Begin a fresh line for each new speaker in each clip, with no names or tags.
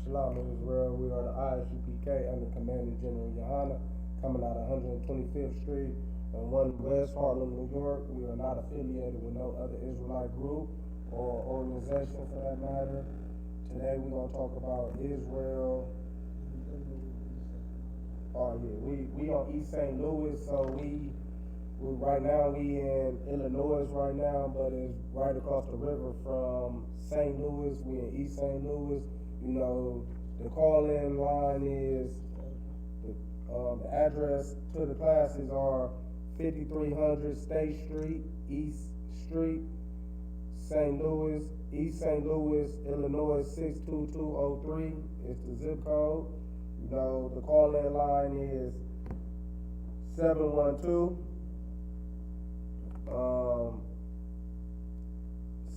Shalom Israel. We are the Isupk under Commanding General Yohana, coming out of 125th Street and 1 West Harlem, New York. We are not affiliated with no other Israelite group or organization for that matter. Today we're going to talk about Israel. Oh yeah, we on East St. Louis, so we right now we in Illinois right now, but it's right across the river from St. Louis. We in East St. Louis. You know, the call-in line is the address to the classes are 5300 State Street, East Street, St. Louis, East St. Louis, Illinois 62203 is the zip code. You know, the call-in line is 712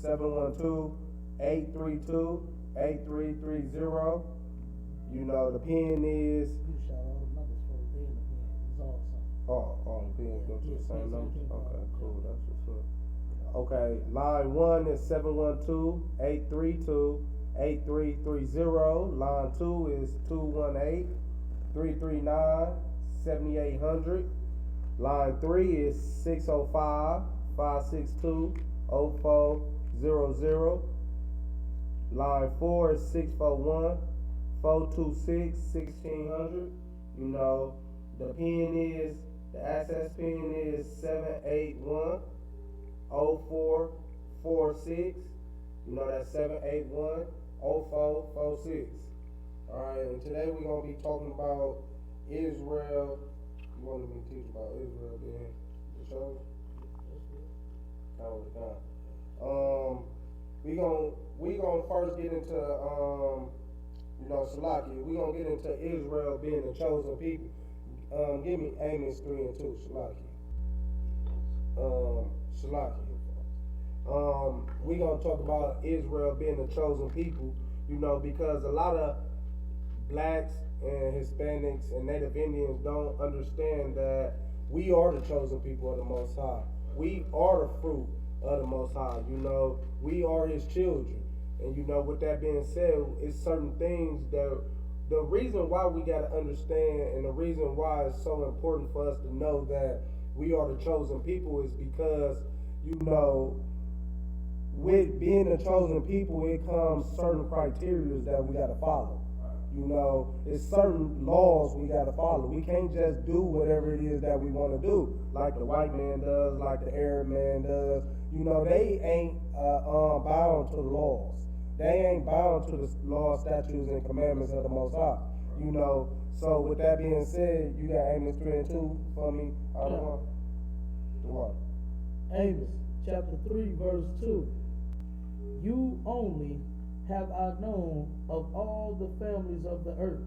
712-832-8330. You know, the pin is.
You shot all the numbers for the pin again. It's awesome.
All the pins go to the same number? Okay, cool. That's what's up. Okay, line 1 is 712-832-8330. Line 2 is 218-339-7800. Line 3 is 605-562-0400. Line 4 is 641-426-1600. You know, the access pin is 781-0446. You know, that's 781-0446. Alright, and today we're going to be talking about Israel. You wanted me to teach about Israel then? The show? We gonna first get into Salakia. We gonna get into Israel being the chosen people. Give me Amos 3 and 2, Salakia. We gonna talk about Israel being the chosen people. You know, because a lot of blacks and Hispanics and Native Indians don't understand that we are the chosen people of the Most High. We are the fruit of the Most High. You know, we are His children. And you know, with that being said, it's certain things that the reason why we got to understand, and the reason why it's so important for us to know that we are the chosen people is because, you know, with being the chosen people, it comes certain criteria that we got to follow. You know, it's certain laws we got to follow. We can't just do whatever it is that we want to do, like the white man does, like the Arab man does. You know, they ain't bound to the laws. They ain't bound to the laws, statutes, and commandments of the Most High. You know, so with that being said, you got Amos 3 and 2 for me.
Amos chapter 3 verse 2. You only have I known of all the families of the earth.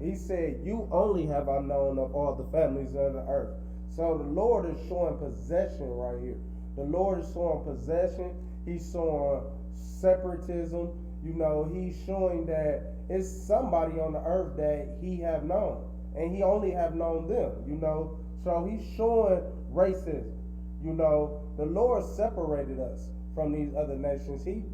He said, you only have I known of all the families of the earth. So the Lord is showing possession right here. The Lord is showing possession. He's showing separatism. You know, He's showing that it's somebody on the earth that He have known. And He only have known them, you know. So He's showing racism. You know, the Lord separated us from these other nations. He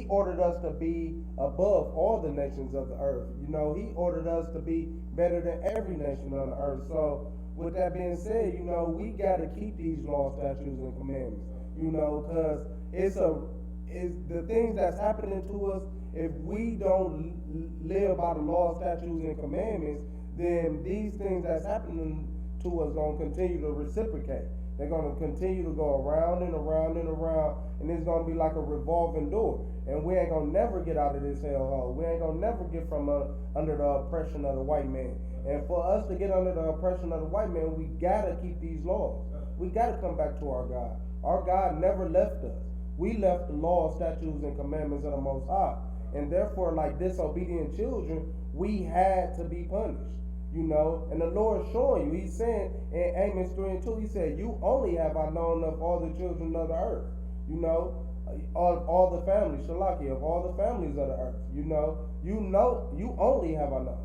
ordered us to be above all the nations of the earth. You know, He ordered us to be better than every nation on the earth. So with that being said, you know, we got to keep these laws, statutes, and commandments. You know, because it's the things that's happening to us. If we don't live by the laws, statutes, and commandments, then these things that's happening to us going to continue to reciprocate. They're going to continue to go around and around and around, and it's going to be like a revolving door. And we ain't going to never get out of this hellhole. We ain't going to never get from under the oppression of the white man. And for us to get under the oppression of the white man, we got to keep these laws. We got to come back to our God. Our God never left us. We left the laws, statutes, and commandments of the Most High. And therefore, like disobedient children, we had to be punished. You know, and the Lord showing you, He's saying in Amos 3 and 2, He said, you only have I known of all the children of the earth. You know, all the families, Shalaki, of all the families of the earth. You only have I known.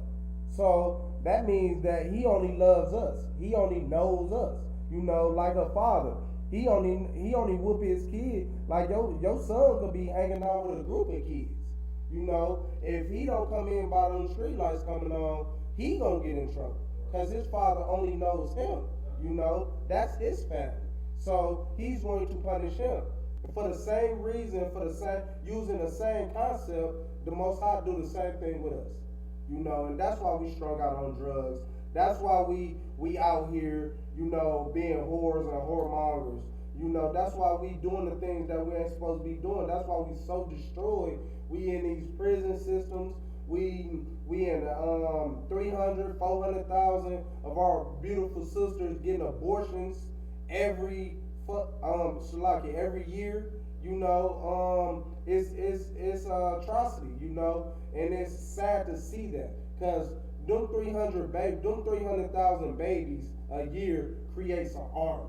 So that means that He only loves us. He only knows us. You know, like a father. He only whoop his kid. Like your son could be hanging out with a group of kids. You know, if he don't come in by them street lights coming on, he gonna get in trouble. Because his father only knows him. You know, that's his family. So he's going to punish him. For the same reason, using the same concept, the Most High do the same thing with us. You know, and that's why we strung out on drugs. That's why we out here, you know, being whores and whoremongers. You know, that's why we doing the things that we ain't supposed to be doing. That's why we so destroyed. We in these prison systems. We in 300, 400,000 of our beautiful sisters getting abortions every year. You know, it's atrocity. You know, and it's sad to see that because them 300,000 babies a year creates an army.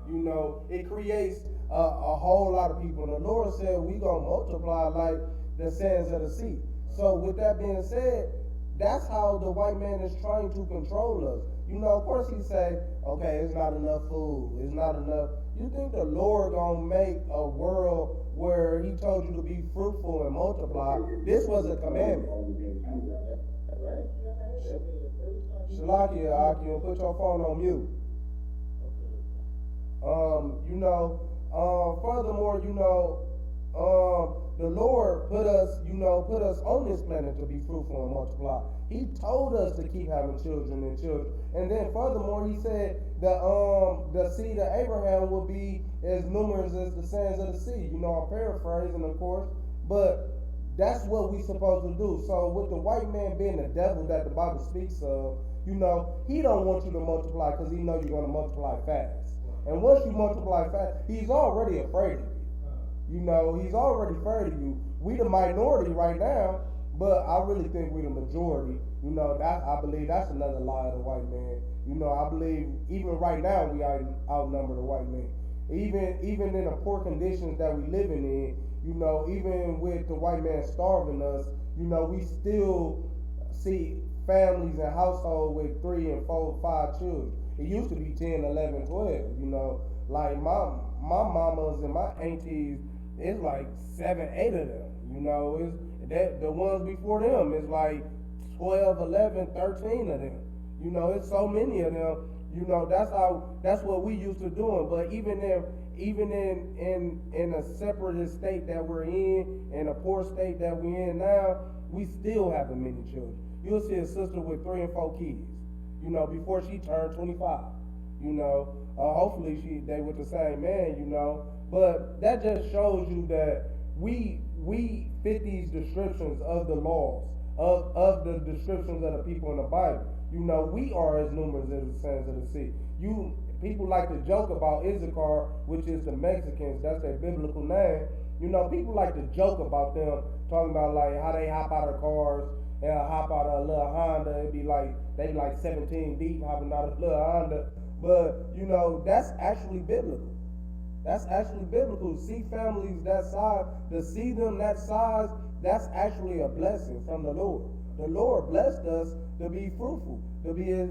You know, it creates a whole lot of people. And the Lord said we gonna multiply like the sands of the sea. So with that being said, that's how the white man is trying to control us. You know, of course he say, okay, it's not enough food, it's not enough. You think the Lord gonna make a world where he told you to be fruitful and multiply? This was a commandment. Shalakia, Akim, put your phone on mute. You know, furthermore, you know, the Lord put us on this planet to be fruitful and multiply. He told us to keep having children. And then furthermore, he said the seed of Abraham will be as numerous as the sands of the sea. You know, I'm paraphrasing, of course, but that's what we supposed to do. So with the white man being the devil that the Bible speaks of, you know, he don't want you to multiply because he know you're going to multiply fast. And once you multiply fast, he's already afraid of you. You know, he's already afraid of you. We the minority right now, but I really think we the majority. You know, I believe that's another lie of the white man. You know, I believe even right now we outnumber the white man. Even in the poor conditions that we living in, you know, even with the white man starving us, you know, we still see families and households with 3 and 4, 5 children. It used to be 10, 11, 12, you know. Like my mamas and my aunties, it's like 7, 8 of them. You know, it's that the ones before them, it's like 12, 11, 13 of them. You know, it's so many of them. You know, that's what we used to doing. But even in a separatist state that we're in a poor state that we're in now, we still have many children. You'll see a sister with 3 and 4 kids. You know, before she turned 25. You know, hopefully they with the same man. You know, but that just shows you that we fit these descriptions of the laws of the descriptions of the people in the Bible. You know, we are as numerous as the sands of the sea. People like to joke about Isupk, which is the Mexicans. That's their biblical name. You know, people like to joke about them, talking about like how they hop out of cars and hop out of a little Honda. They be like 17 deep hopping out of a little Honda. But you know, that's actually biblical. That's actually biblical. To see families that size, to see them that size, that's actually a blessing from the Lord. The Lord blessed us to be fruitful, to be as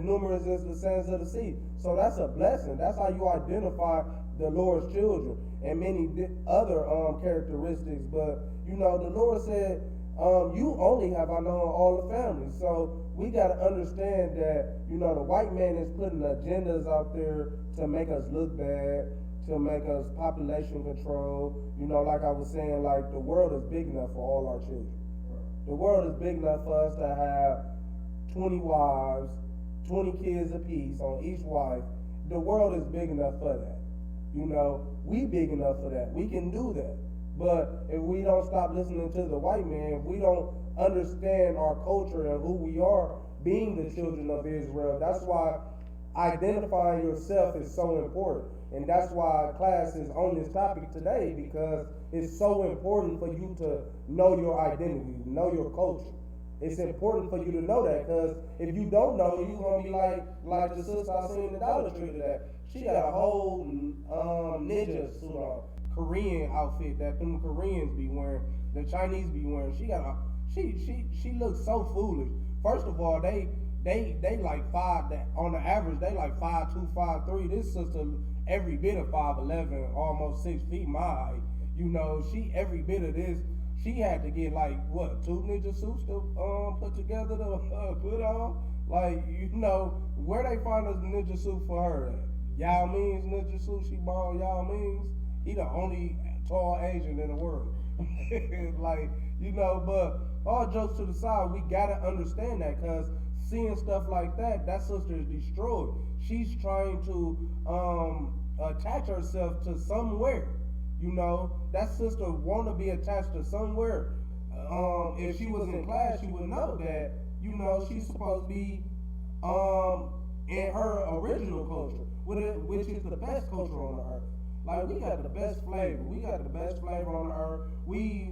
numerous as the sands of the sea. So that's a blessing. That's how you identify the Lord's children and many other characteristics. But you know, the Lord said, you only have I known all the families. So we got to understand that, you know, the white man is putting agendas out there to make us look bad, to make us population control. You know, like I was saying, like the world is big enough for all our children. The world is big enough for us to have 20 wives, 20 kids apiece on each wife. The world is big enough for that. You know, we big enough for that. We can do that. But if we don't stop listening to the white man, if we don't understand our culture and who we are, being the children of Israel, that's why identifying yourself is so important. And that's why class is on this topic today, because it's so important for you to know your identity, know your culture. It's important for you to know that, because if you don't know, you're going to be like the sister I seen in the Dollar Tree today. She got a whole ninja suit on, Korean outfit that them Koreans be wearing, the Chinese be wearing. She looks so foolish. First of all, they like on the average, they like 5'2", 5'3". This sister every bit of 5'11", almost 6 feet my height. You know, she every bit of this. she had to get like what, 2 ninja suits to put together to put on. Like, where they find a ninja suit for her at? Yao Ming's ninja suit, she borrowed Yao Ming's. He the only tall Asian in the world. Like, but all jokes to the side, we gotta understand that, because seeing stuff like that, that sister is destroyed. She's trying to attach herself to somewhere. That sister want to be attached to somewhere. If she was in class, she would know that, she's supposed to be in her original culture, which is the best culture on the earth. Like, we got the best flavor. We got the best flavor on the earth. We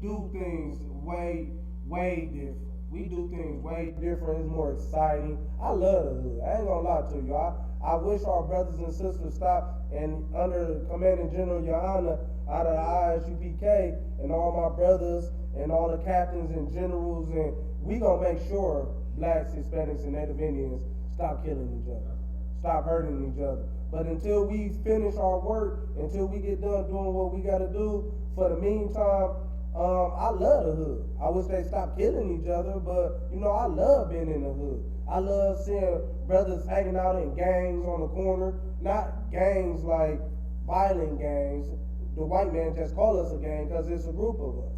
do things way different. We do things way different. It's more exciting. I love the hood. I ain't gonna lie to you. I wish our brothers and sisters stop, and under Commanding General Yohana out of the Isupk, and all my brothers and all the captains and generals, and we gonna make sure blacks, Hispanics, and Native Indians stop killing each other, stop hurting each other. But until we finish our work, until we get done doing what we gotta do, for the meantime, I love the hood. I wish they stopped killing each other, but I love being in the hood. I love seeing brothers hanging out in gangs on the corner, not gangs like violent gangs. The white man just call us a gang because it's a group of us.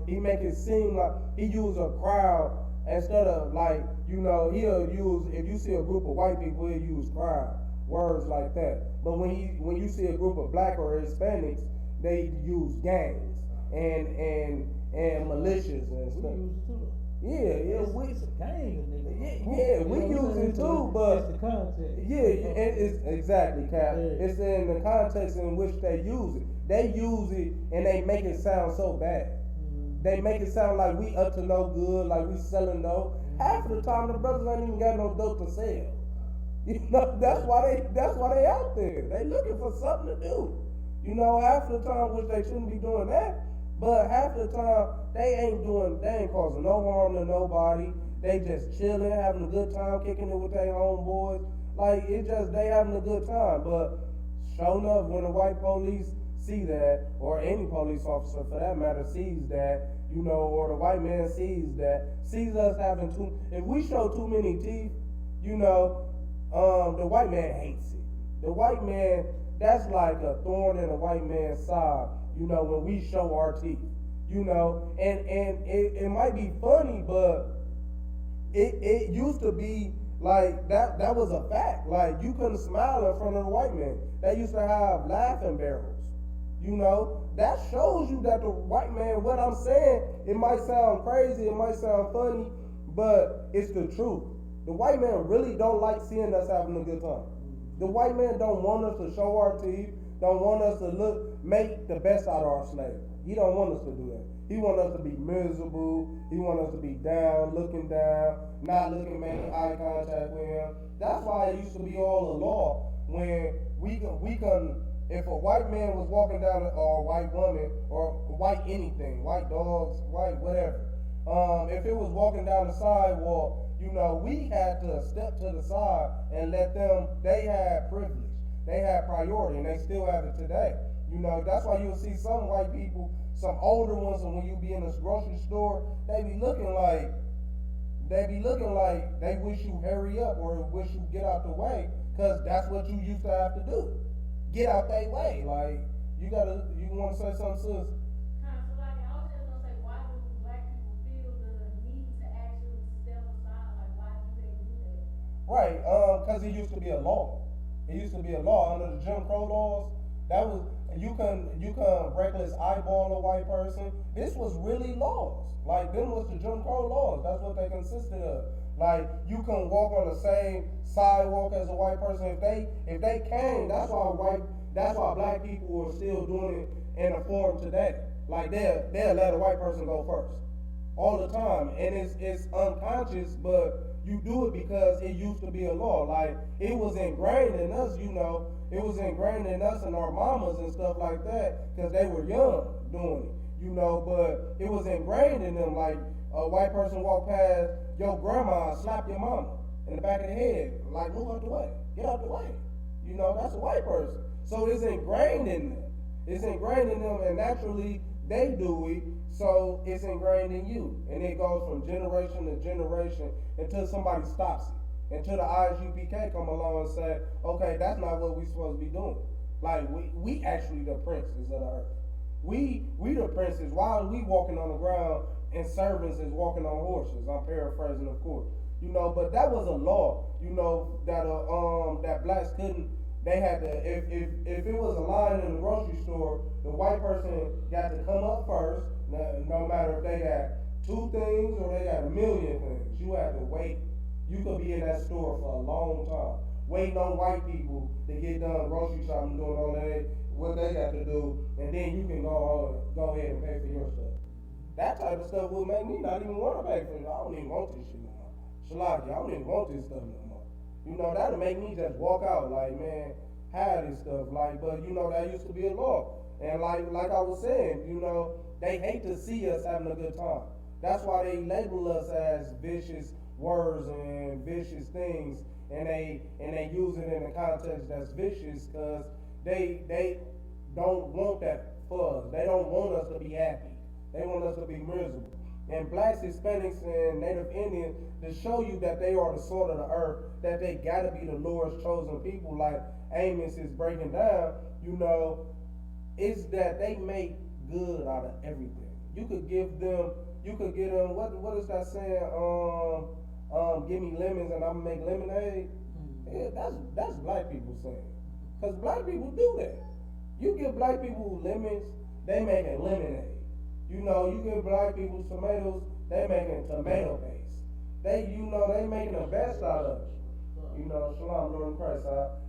He make it seem like he use a crowd instead of like, he'll use, if you see a group of white people, he'll use crowd, words like that. But when you see a group of black or Hispanics, they use gangs and militias and stuff.
We use it too.
Yeah,
It's a gang, nigga.
Yeah, we use it too, but
it's the context.
yeah, it's exactly, Cap.
Yeah.
It's in the context in which they use it. They use it and they make it sound so bad. They make it sound like we up to no good, like we selling dope. Half of the time, the brothers ain't even got no dope to sell. That's why they out there. They looking for something to do. Half of the time, which they shouldn't be doing that. But half the time, they ain't causing no harm to nobody. They just chilling, having a good time, kicking it with their homeboys. Like, they having a good time. But sure enough, when the white police see that, or any police officer for that matter sees that, or the white man sees us having if we show too many teeth, the white man hates it. The white man, that's like a thorn in a white man's side. When we show our teeth, and it might be funny, but it used to be like that was a fact. Like, you couldn't smile in front of the white man. They used to have laughing barrels. That shows you that the white man, what I'm saying, it might sound crazy, it might sound funny, but it's the truth. The white man really don't like seeing us having a good time. The white man don't want us to show our teeth, don't want us to make the best out of our slavery. He don't want us to do that. He want us to be miserable. He want us to be down, looking down, not looking, making eye contact with him. That's why it used to be all the law when we can, if a white man was walking down, or a white woman, or white anything, white dogs, white whatever, if it was walking down the sidewalk, we had to step to the side and let them, they had privilege. They had priority, and they still have it today. That's why you'll see some white people, some older ones, and when you be in this grocery store, they be looking like they wish you hurry up or wish you get out the way, because that's what you used to have to do. Get out their way. Like, you want to say something, sis?
So like, I was just gonna say, why do black people feel the need to actually step aside? Like, why do they do that?
Right, because it used to be a law. It used to be a law under the Jim Crow laws. That was, you can reckless eyeball a white person. This was really laws. Like, them was the Jim Crow laws. That's what they consisted of. Like, you can walk on the same sidewalk as a white person if they came. That's why black people are still doing it in a form today. Like, they'll let a white person go first all the time, and it's unconscious, but you do it because it used to be a law. Like, it was ingrained in us, it was ingrained in us and our mamas and stuff like that, because they were young doing it, but it was ingrained in them. Like, a white person walk past your grandma, slap your mama in the back of the head, like, move out the way, get out the way. That's a white person. So it's ingrained in them. It's ingrained in them, and naturally they do it, so it's ingrained in you, and it goes from generation to generation until somebody stops it, until the ISUPK come along and say, okay, that's not what we supposed to be doing. Like we actually the princes of the earth. We the princes. Why are we walking on the ground and servants is walking on horses? I'm paraphrasing, of course. But that was a law. That blacks couldn't. They had to. If it was a line in the grocery store, the white person got to come up first. No matter if they got two things or they got a million things, you had to wait. You could be in that store for a long time, waiting on white people to get done grocery shopping, doing all that what they got to do, and then you can go ahead and pay for your stuff. That type of stuff will make me not even want to pay for it. I don't even want this shit no more. Shalaki, I don't even want this stuff no more. That'll make me just walk out like, man, have this stuff. Like, but that used to be a law. And like I was saying, they hate to see us having a good time. That's why they label us as vicious words and vicious things, and they use it in a context that's vicious because they don't want that for us. They don't want us to be happy. They want us to be miserable. And blacks, Hispanics, and Native Indians to show you that they are the salt of the earth, that they gotta be the Lord's chosen people, like Amos is breaking down, it's that they make good out of everything. You could give them, what is that saying? Give me lemons and I'm gonna make lemonade. Yeah, that's black people saying. Because black people do that. You give black people lemons, they making lemonade. You give black people tomatoes, they making tomato paste. They making the best out of it. Shalom, Lord in Christ.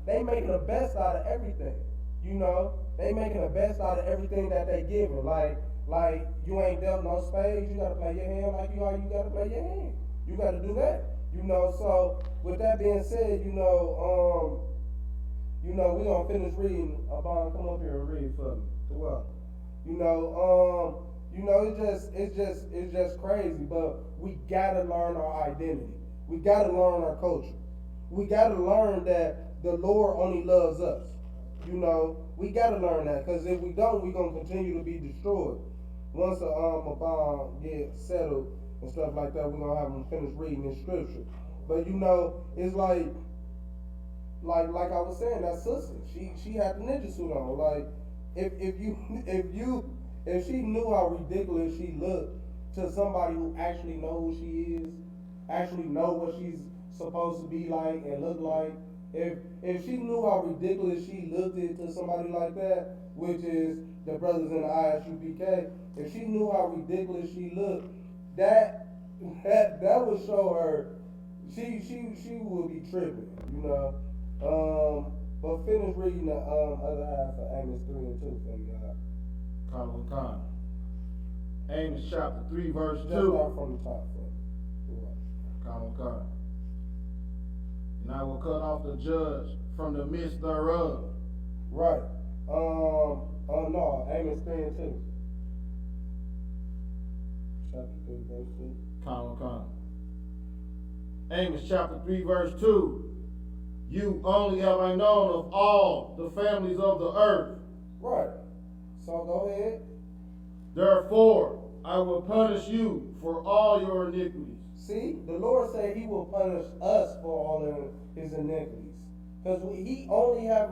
They making the best out of everything. They making the best out of everything that they giving. Like you ain't dealt no spades, you gotta play your hand like you gotta play your hand. You gotta do that. So with that being said, we gonna finish reading. Abon, come up here and read for me. Well, it's just crazy, but we gotta learn our identity. We gotta learn our culture. We gotta learn that the Lord only loves us. We gotta learn that, because if we don't, we're gonna continue to be destroyed. Once a bomb get settled and stuff like that, we're gonna have them finish reading in scripture. But it's like I was saying, that sister, she had the ninja suit on. Like if she knew how ridiculous she looked to somebody who actually knows who she is, actually know what she's supposed to be like and look like, if she knew how ridiculous she looked to somebody like that, which is the brothers in the ISUPK, if she knew how ridiculous she looked, that would show her she would be tripping, But finish reading the other half of Amos 3 and 2 for me,
Khan. Amos chapter 3 verse 2.
Just start from the top for me.
Khan. And I will cut off the judge from the midst thereof.
Right. No, Amos 3 and 2. Chapter 3 verse 2.
Khan. Amos chapter 3 verse 2. You only have I known of all the families of the earth.
Right. So go ahead.
Therefore, I will punish you for all your iniquities.
See, the Lord said he will punish us for all of his iniquities. Because he only have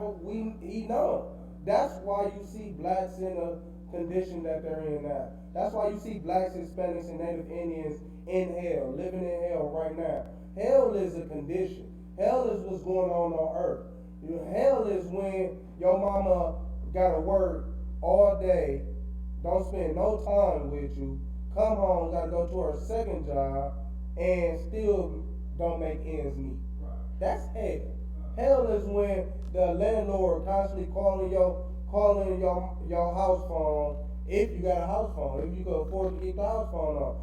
he know. That's why you see blacks in a condition that they're in now. That's why you see blacks, Hispanics, and Native Indians in hell, living in hell right now. Hell is a condition. Hell is what's going on earth. Hell is when your mama gotta work all day, don't spend no time with you, come home, gotta go to her second job, and still don't make ends meet. Right. That's hell. Hell is when the landlord constantly calling your house phone, if you got a house phone, if you can afford to keep the house phone on.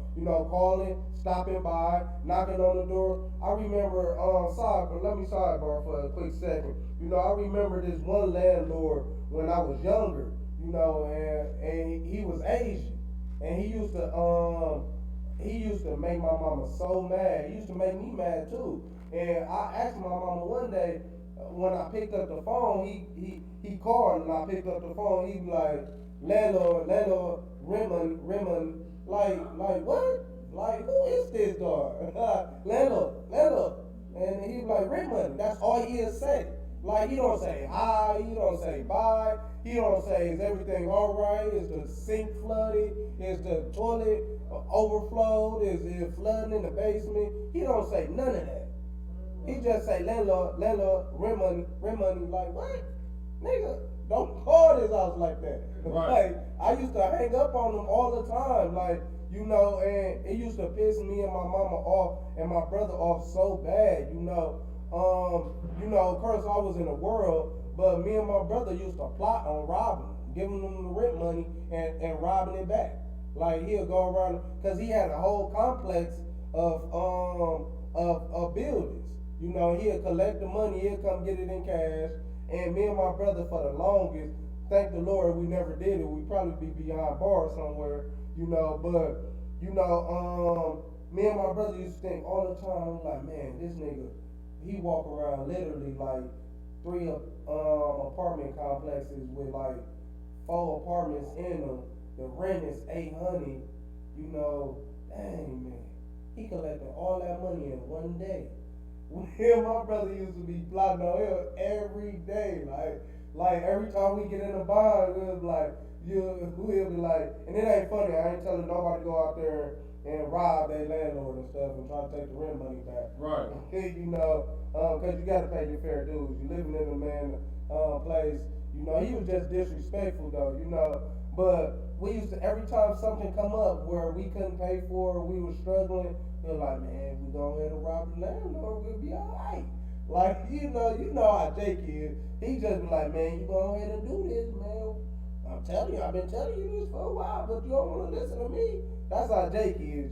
Calling, stopping by, knocking on the door. I remember, let me sidebar for a quick second. I remember this one landlord when I was younger, and he was Asian. And he used to make my mama so mad. He used to make me mad too. And I asked my mama one day, when I picked up the phone, he called and I picked up the phone. He be like, landlord, Raymond, like what? Like who is this dog? landlord, and he be like Raymond. That's all he'll say. Like he don't say hi, he don't say bye, he don't say is everything all right? Is the sink flooded? Is the toilet overflowed? Is it flooding in the basement? He don't say none of that. He just say landlord, Raymond, like what? Nigga, don't call this house like that.
Right.
Like, I used to hang up on them all the time, like, and it used to piss me and my mama off and my brother off so bad, of course I was in the world, but me and my brother used to plot on robbing them, giving them the rent money and robbing it back. Like he'll go around, cause he had a whole complex of buildings. He'll collect the money, he'll come get it in cash. And me and my brother, for the longest, thank the Lord we never did it. We'd probably be behind bars somewhere, but me and my brother used to think all the time, like, man, this nigga, he walk around literally like three apartment complexes with like 4 apartments in them. The rent is $800. Dang man, he collected all that money in one day. Me and my brother used to be plotting on him every day. Like every time we get in a bond, we'll be like, we'll be like, and it ain't funny. I ain't telling nobody to go out there and rob their landlord and stuff and try to take the rent money back.
Right.
Cause you gotta pay your fair dues. You living in a place. He was just disrespectful though. But we used to, every time something come up where we couldn't pay for, or we were struggling, we were like, man, we go ahead and rob the landlord, we'll be alright. Like, you know how Jake is. He just be like, man, you go ahead and do this, man. I'm telling you, I've been telling you this for a while, but you don't want to listen to me. That's how Jake is,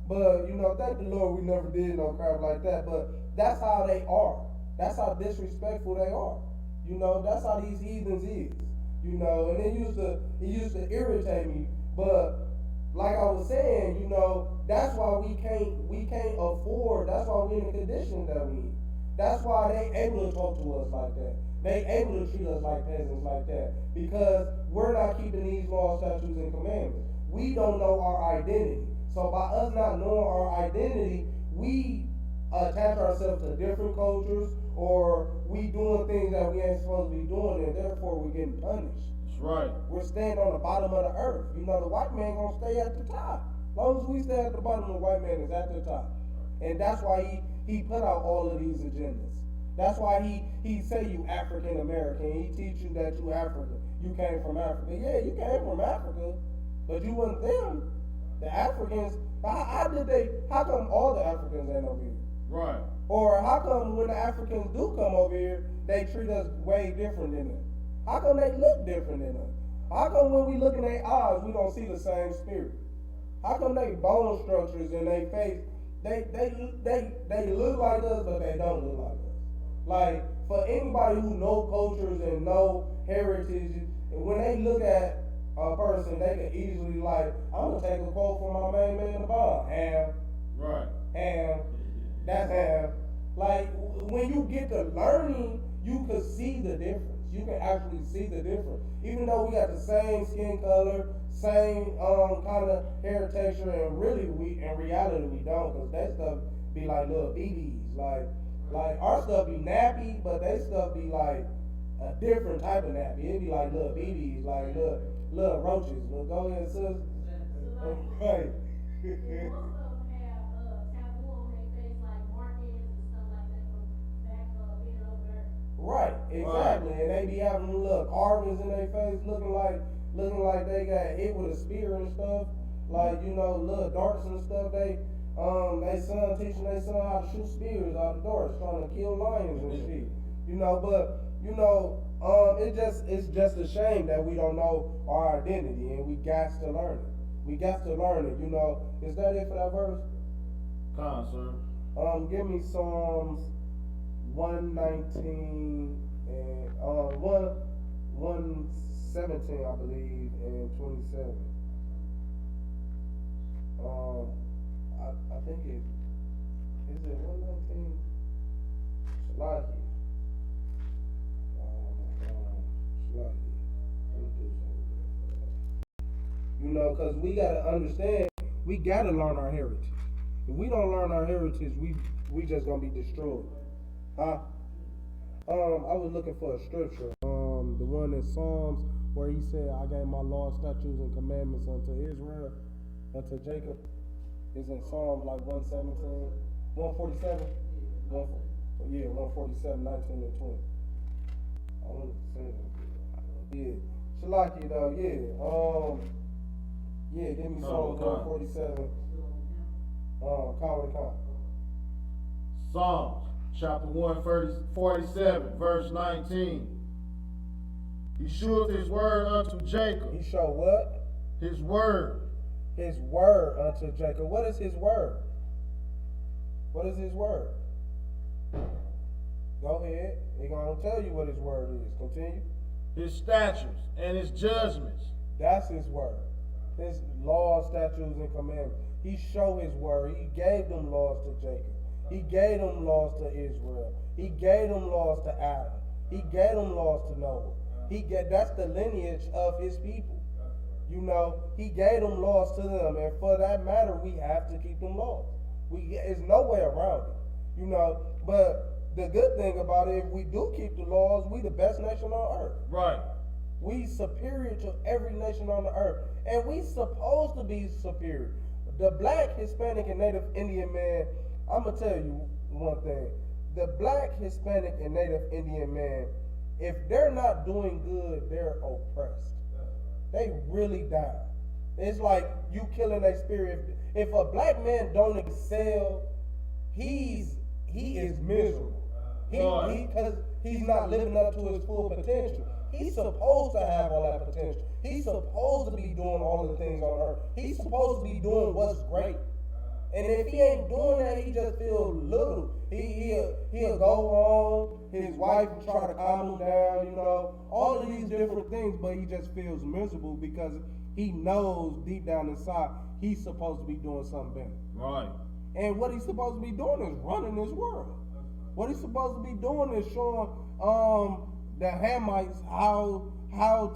But, thank the Lord we never did no crap like that. But that's how they are. That's how disrespectful they are. That's how these heathens is. And it used to irritate me. But like I was saying, that's why we can't afford, that's why we in the condition that we in. That's why they able to talk to us like that. They able to treat us like peasants like that. Because we're not keeping these laws, statutes, and commandments. We don't know our identity. So by us not knowing our identity, we attach ourselves to different cultures, or we doing things that we ain't supposed to be doing, and therefore we're getting punished.
That's right.
We're staying on the bottom of the earth. The white man gonna stay at the top. As long as we stay at the bottom, the white man is at the top. And that's why he put out all of these agendas. That's why he say you African American. He teach you that you African. You came from Africa. Yeah, you came from Africa, but you wasn't them. The Africans, how come all the Africans ain't over here?
Right.
Or how come when the Africans do come over here, they treat us way different than them? How come they look different than us? How come when we look in their eyes, we don't see the same spirit? How come they bone structures in their face, they look like us, but they don't look like us? Like, for anybody who know cultures and know heritage, when they look at a person, they can easily like, I'm gonna take a quote from my main man in the bar. Ham.
Right.
Ham. That's ham. Like, when you get to learning, you can see the difference. You can actually see the difference. Even though we got the same skin color, same kind of hair texture, and really in reality we don't, because that stuff be like little BBs. Like our stuff be nappy, but they stuff be like a different type of nappy. It be like little BBs, like little roaches. Well, go ahead, sis. Right.
Most of them have taboo on their face, like markings and stuff like that from back being over there.
Right, exactly. Right. And they be having little carvings in their face, looking like they got hit with a spear and stuff. Like, little darts and stuff. They son teaching their son how to shoot spears out the darts, trying to kill lions and shit. It's just a shame that we don't know our identity, and we got to learn it. We got to learn it. Is that it for that verse?
Sir.
Give me Psalms 119 and 117, I believe, and 27. I think is it 119? Salaki. Let me do something. You know, because we got to understand, we got to learn our heritage. If we don't learn our heritage, we just going to be destroyed. Huh? I was looking for a scripture. The one in Psalms where he said, I gave my law, statutes, and commandments unto Israel, unto Jacob. It's in Psalms like 117, 147? Yeah, 147, 19 and 20. I wanted to say that. Yeah. Shalaki though, yeah. Yeah, give me Psalms 147. Count.
Psalms chapter 147, verse 19. He sheweth his word unto Jacob.
He showed what?
His word.
His word unto Jacob. What is his word? What is his word? Go ahead. He's going to tell you what his word is. Continue.
His statutes and his judgments.
That's his word. His laws, statutes, and commandments. He showed his word. He gave them laws to Jacob. He gave them laws to Israel. He gave them laws to Adam. He gave them laws to Noah. That's the lineage of his people. You know, he gave them laws to them, and for that matter, we have to keep them laws. There's no way around it. You know, but the good thing about it, if we do keep the laws, we the best nation on earth.
Right.
We superior to every nation on the earth, and we supposed to be superior. The black, Hispanic, and Native Indian man, I'm gonna tell you one thing. The black, Hispanic, and Native Indian man, if they're not doing good, they're oppressed. They really die. It's like you killing their spirit. If a black man don't excel, he is miserable. Because he's not living up to his full potential. He's supposed to have all that potential. He's supposed to be doing all the things on earth. He's supposed to be doing what's great. And if he ain't doing that, he just feels little. He'll go home, his wife will try to calm him down, you know, all of these different things, but he just feels miserable because he knows deep down inside he's supposed to be doing something better.
Right.
And what he's supposed to be doing is running this world. What he's supposed to be doing is showing the Hamites how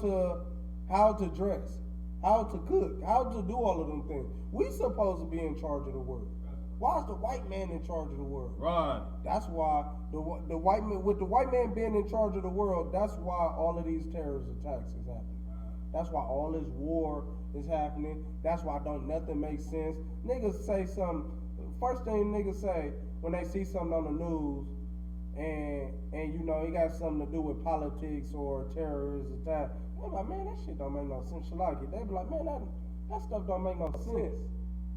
to dress, how to cook, how to do all of them things. We supposed to be in charge of the world. Why is the white man in charge of the world?
Right.
That's why the white man, with the white man being in charge of the world, that's why all of these terrorist attacks is happening. That's why all this war is happening. That's why don't nothing make sense. Niggas say something. First thing niggas say when they see something on the news, and you know it got something to do with politics or terrorist attack. They're like, man, that shit don't make no sense. They be like, man, that stuff don't make no sense.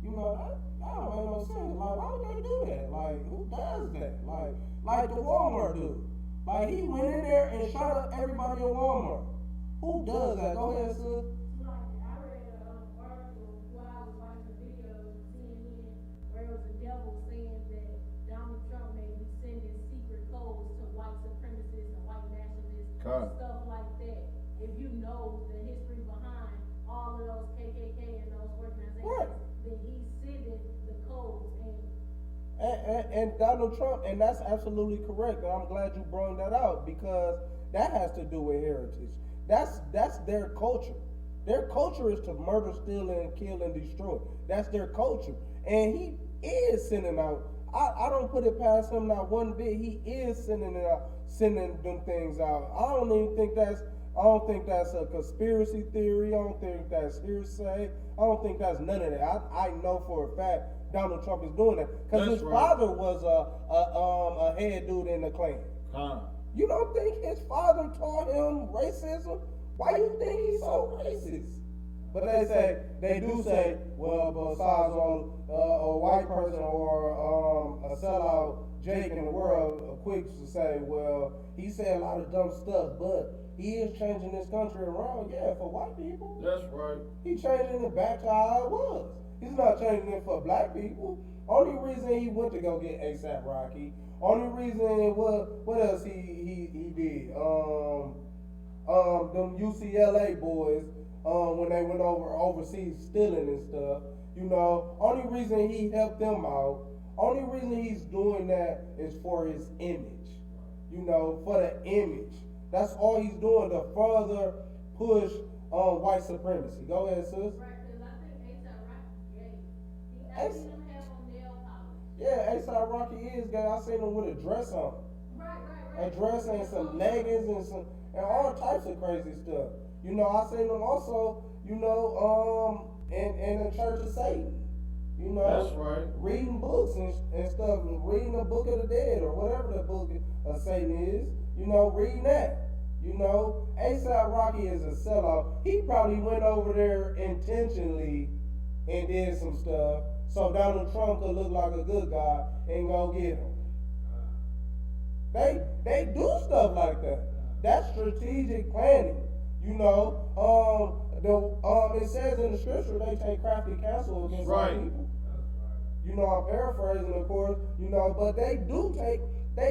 You know, that don't make no sense. Like, why would they do that? Like, who does that? Like the Walmart dude. Like, he went in there and shot up everybody in Walmart. Who does that? Go ahead, sis.
Like, I read an article while I was watching the video on CNN where it was a devil saying that Donald Trump may be sending secret codes to white supremacists and white nationalists and stuff like that. If you know the history behind all of those KKK and those organizations,
Right.
then he's sending the codes
And Donald Trump, and that's absolutely correct. And I'm glad you brought that out because that has to do with heritage. That's their culture. Their culture is to murder, steal, and kill and destroy. That's their culture. And he is sending out. I don't put it past him not one bit. He is sending it out, sending them things out. I don't think that's a conspiracy theory. I don't think that's hearsay. I don't think that's none of that. I know for a fact Donald Trump is doing that because his father was a head dude in the Klan. You don't think his father taught him racism? Why you think he's so racist? But they do say, well, besides a white person or a sellout Jake in the world, quick to say, well, he said a lot of dumb stuff, but he is changing this country around, yeah, for white people.
That's right.
He's changing it back to how it was. He's not changing it for black people. Only reason he went to go get ASAP Rocky. Only reason what else he did? Them UCLA boys, when they went overseas stealing and stuff. You know, only reason he helped them out. Only reason he's doing that is for his image. You know, for the image. That's all he's doing to further push on white supremacy. Go ahead, sis.
Right, because I think A$AP Rocky gay. I
Ace-
seen him have on nail polish.
Yeah, A$AP Rocky is gay. I seen him with a dress on.
Right.
A dress and some leggings and all types of crazy stuff. You know, I seen him also, you know, in the Church of Satan. You know,
That's right.
reading books and stuff, reading the Book of the Dead or whatever the Book of Satan is. You know, reading that. You know, A$AP Rocky is a sellout. He probably went over there intentionally and did some stuff so Donald Trump could look like a good guy and go get him. They do stuff like that. That's strategic planning. You know, it says in the scripture they take crafty counsel against
Right.
white people. You know, I'm paraphrasing, of course. You know, but they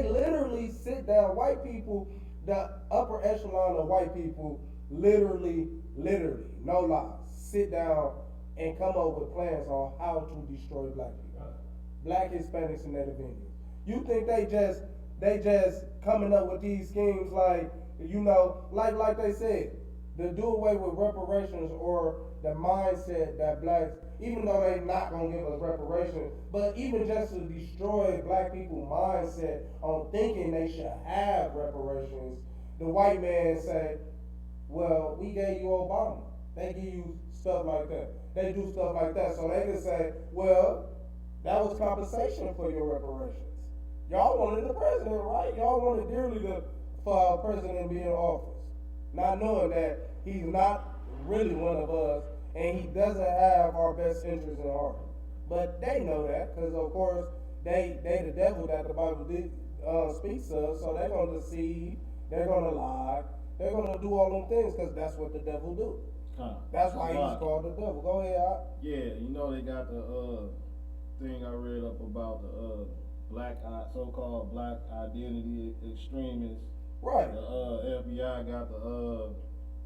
literally sit down. White people, the upper echelon of white people, literally, no lies, sit down and come up with plans on how to destroy black people, black Hispanics and Native Indians. You think they just coming up with these schemes like, you know, like they said, to do away with reparations or the mindset that blacks, even though they not gonna give us reparations, but even just to destroy black people's mindset on thinking they should have reparations, the white man say, well, we gave you Obama. They give you stuff like that. They do stuff like that. So they can say, well, that was compensation for your reparations. Y'all wanted the president, right? Y'all wanted dearly for our president to be in office. Not knowing that he's not really one of us and he doesn't have our best interests in heart. But they know that because, of course, they the devil that the Bible speaks of, so they're going to deceive, they're going to lie, they're going to do all them things because that's what the devil do. That's why he's called the devil. Go ahead, Al.
Yeah, you know they got the thing I read up about the so-called black identity extremists.
Right.
The FBI got the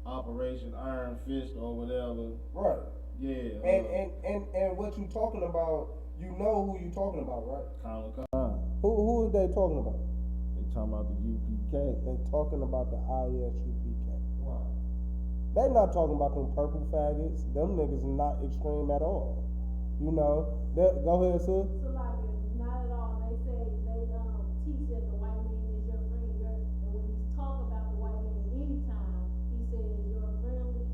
Operation Iron Fist or whatever.
Right.
Yeah.
And what you talking about, you know who you talking about, right?
Colin Khan.
Who are they talking about?
They talking about the UPK.
They talking about the ISUPK.
Right.
They not talking about them purple faggots. Them niggas are not extreme at all. You know. Go ahead, sir.
So like, not at all. They say they teach that the white man is your friend. And when you talk about the white man anytime, he says your friendly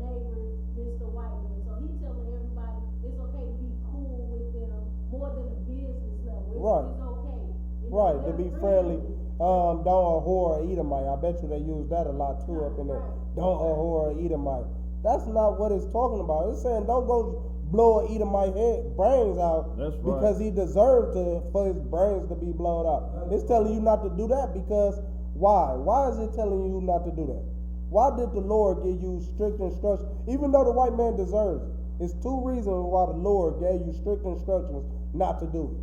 neighbor, Mr. White Man. So he's telling everybody it's okay to be cool with them more than a business level.
Right.
It's okay.
Right, to be friendly. Don't abhor Edomite. I bet you they use that a lot too up in there. Don't abhor Edomite. That's not what it's talking about. It's saying don't go blow an Edomite brains out.
That's right.
Because he deserved for his brains to be blown out. It's telling you not to do that because why? Why is it telling you not to do that? Why did the Lord give you strict instructions, even though the white man deserves it? It's two reasons why the Lord gave you strict instructions not to do it,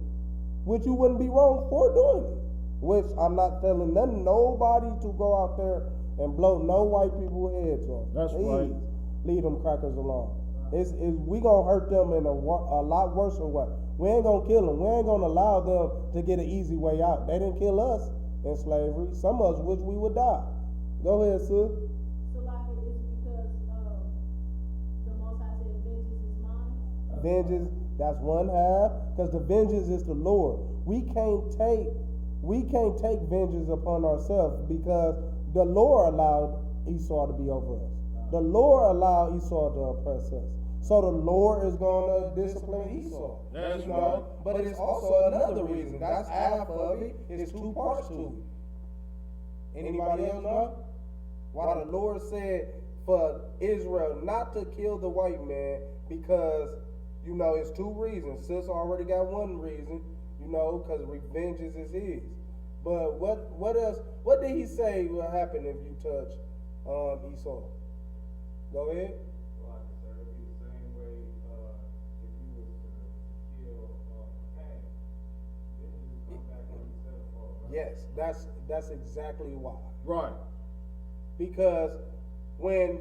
which you wouldn't be wrong for doing it. Which I'm not telling nobody to go out there and blow no white people's heads off.
That's
Please,
right.
leave them crackers alone. We gonna hurt them in a lot worse way. We ain't gonna kill them. We ain't gonna allow them to get an easy way out. They didn't kill us in slavery. Some of us wish we would die. Go ahead, sis.
So like it's because the Most High said vengeance is mine.
Vengeance, that's one half, because the vengeance is the Lord. We can't take vengeance upon ourselves because the Lord allowed Esau to be over us. The Lord allowed Esau to oppress us. So the Lord is gonna discipline Esau.
That's
you know? But it's also another reason. That's half of it. It's two parts to it. Anybody else know? Why the Lord said for Israel not to kill the white man because, you know, it's two reasons. Sis already got one reason, you know, because revenge is his. But what else? What did he say will happen if you touch Esau? Go ahead.
Well, sir, it'd be the same way if you was to kill Cain. Then you just come back on yourself. Right?
Yes, that's exactly why.
Right.
Because when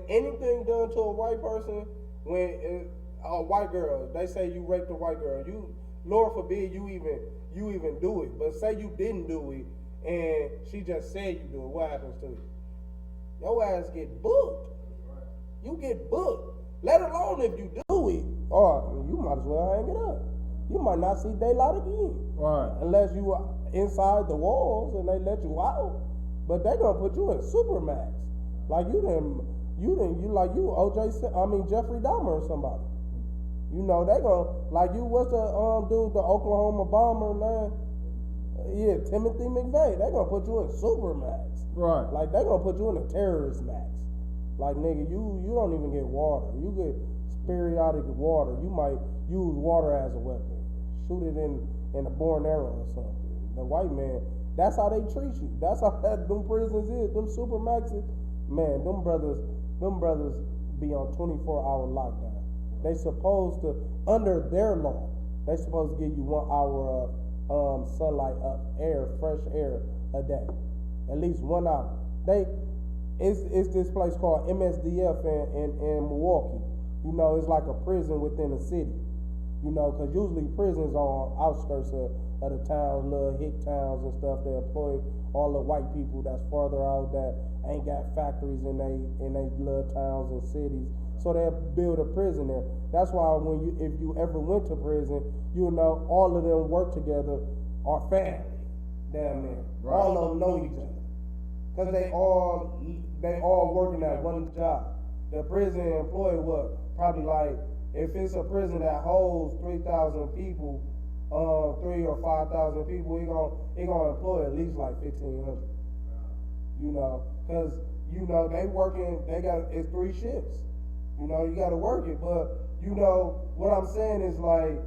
anything done to a white person, when a white girl, they say you raped a white girl, you, Lord forbid you even do it. But say you didn't do it, and she just said you do it, what happens to you? Your ass get booked. You get booked. Let alone if you do it, or you might as well hang it up. You might not see daylight again.
Right.
Unless you are inside the walls and they let you out. But they gonna put you in Supermax. Like you Jeffrey Dahmer or somebody. You know, they gonna, like you, what's the dude, the Oklahoma bomber, man? Yeah, Timothy McVeigh. They gonna put you in Supermax.
Right.
Like they gonna put you in a terrorist max. Like nigga, you don't even get water. You get periodic water. You might use water as a weapon. Shoot it in a bow and arrow or something. The white man, that's how they treat you. That's how them prisons is. Them Supermaxes, man, them brothers be on 24-hour lockdown. They supposed to, under their law, they supposed to give you 1 hour of sunlight, fresh air a day, at least 1 hour. It's this place called MSDF in Milwaukee. You know, it's like a prison within a city. You know, because usually prisons are on outskirts of the towns, little hick towns and stuff. They employ all the white people that's farther out that ain't got factories in they little towns and cities. So they'll build a prison there. That's why if you ever went to prison, you know all of them work together, are family down there.
Right.
All of them know each other. Cause they all working at one job. The prison employee probably like, if it's a prison that holds 3,000 people, 3,000 or 5,000 people, he gonna employ at least like 1,500. You know, cause you know it's 3 shifts. You know, you gotta work it, but you know what I'm saying is like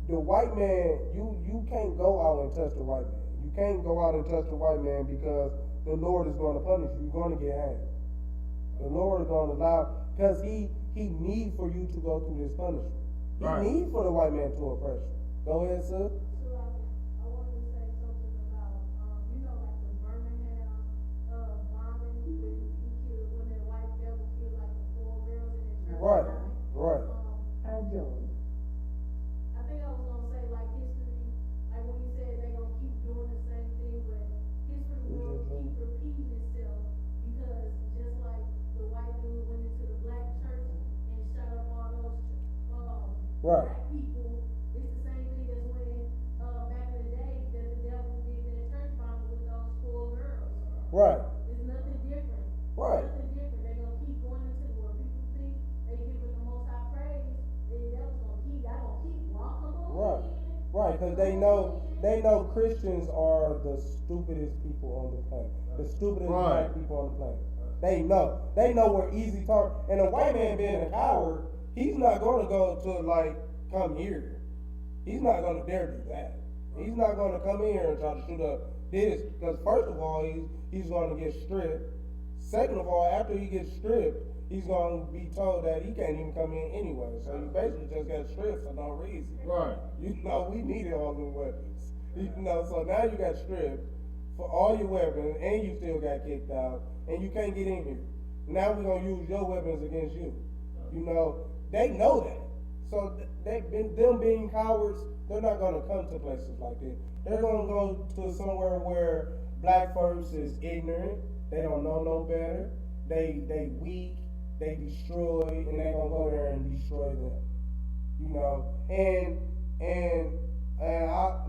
the white man, you can't go out and touch the white man. You can't go out and touch the white man because the Lord is going to punish you. You're going to get hanged. The Lord is going to allow, because he need for you to go through this punishment. He
Right.
need for the white man to oppress you. Go ahead, sir.
So I wanted to say something about, like the Birmingham bombing when the white devil killed like the 4 girls in the church.
Right, right.
I think I was gonna say like history, like when you said they gonna keep doing the same thing, but history will keep repeating itself because just like the white dude went into the black church and shot up all those
Right.
black people, it's the same thing as when back in the day that the devil did that church bombing with those 4 girls.
Right.
It's nothing different.
Right.
Nothing different. They're gonna keep going into where people think they giving the most high praise. The devil's gonna keep. That gonna keep walking on.
Right. Right, because they know Christians are the stupidest people on the planet. The stupidest
Right.
black people on the planet. They know we're easy target. And a white man being a coward, he's not gonna go to like come here. He's not gonna dare do that. He's not gonna come in here and try to shoot up this, because first of all, he's gonna get stripped. Second of all, after he gets stripped, he's gonna be told that he can't even come in anyway. So you basically just got stripped for no reason.
Right.
You know, we needed all them weapons. You know, so now you got stripped for all your weapons, and you still got kicked out, and you can't get in here. Now we're gonna use your weapons against you. You know, they know that. So them being cowards, they're not gonna come to places like this. They're gonna go to somewhere where black folks is ignorant. They don't know no better. They weak. They destroy, and they gonna go there and destroy them. You know, and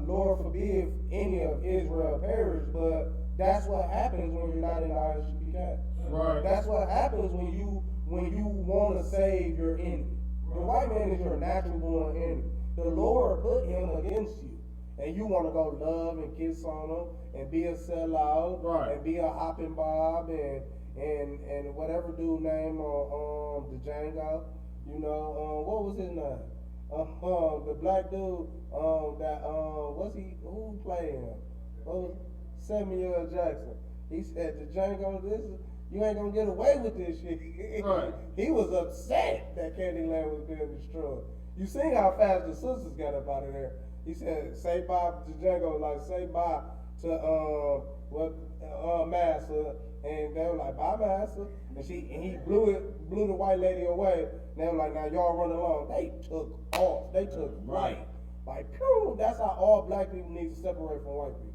Lord forbid any of Israel perish, but that's what happens when you're not in the ISUPK.
Right.
That's what happens when you want to save your enemy. The white man is your natural born enemy. The Lord put him against you, and you want to go love and kiss on him and be a sellout,
Right.
and be a hopping bob and whatever dude name on the Django. You know, what was his name? The black dude, who played him? Samuel L. Jackson. He said to Django, you ain't gonna get away with this shit.
Right.
He was upset that Candyland was being destroyed. You seen how fast the sisters got up out of there. He said, say bye to Django, like say bye to Master. And they were like, bye, Master. And he blew the white lady away. And they were like, now y'all run along. They took off. They took right. Like, phew, that's how all black people need to separate from white people.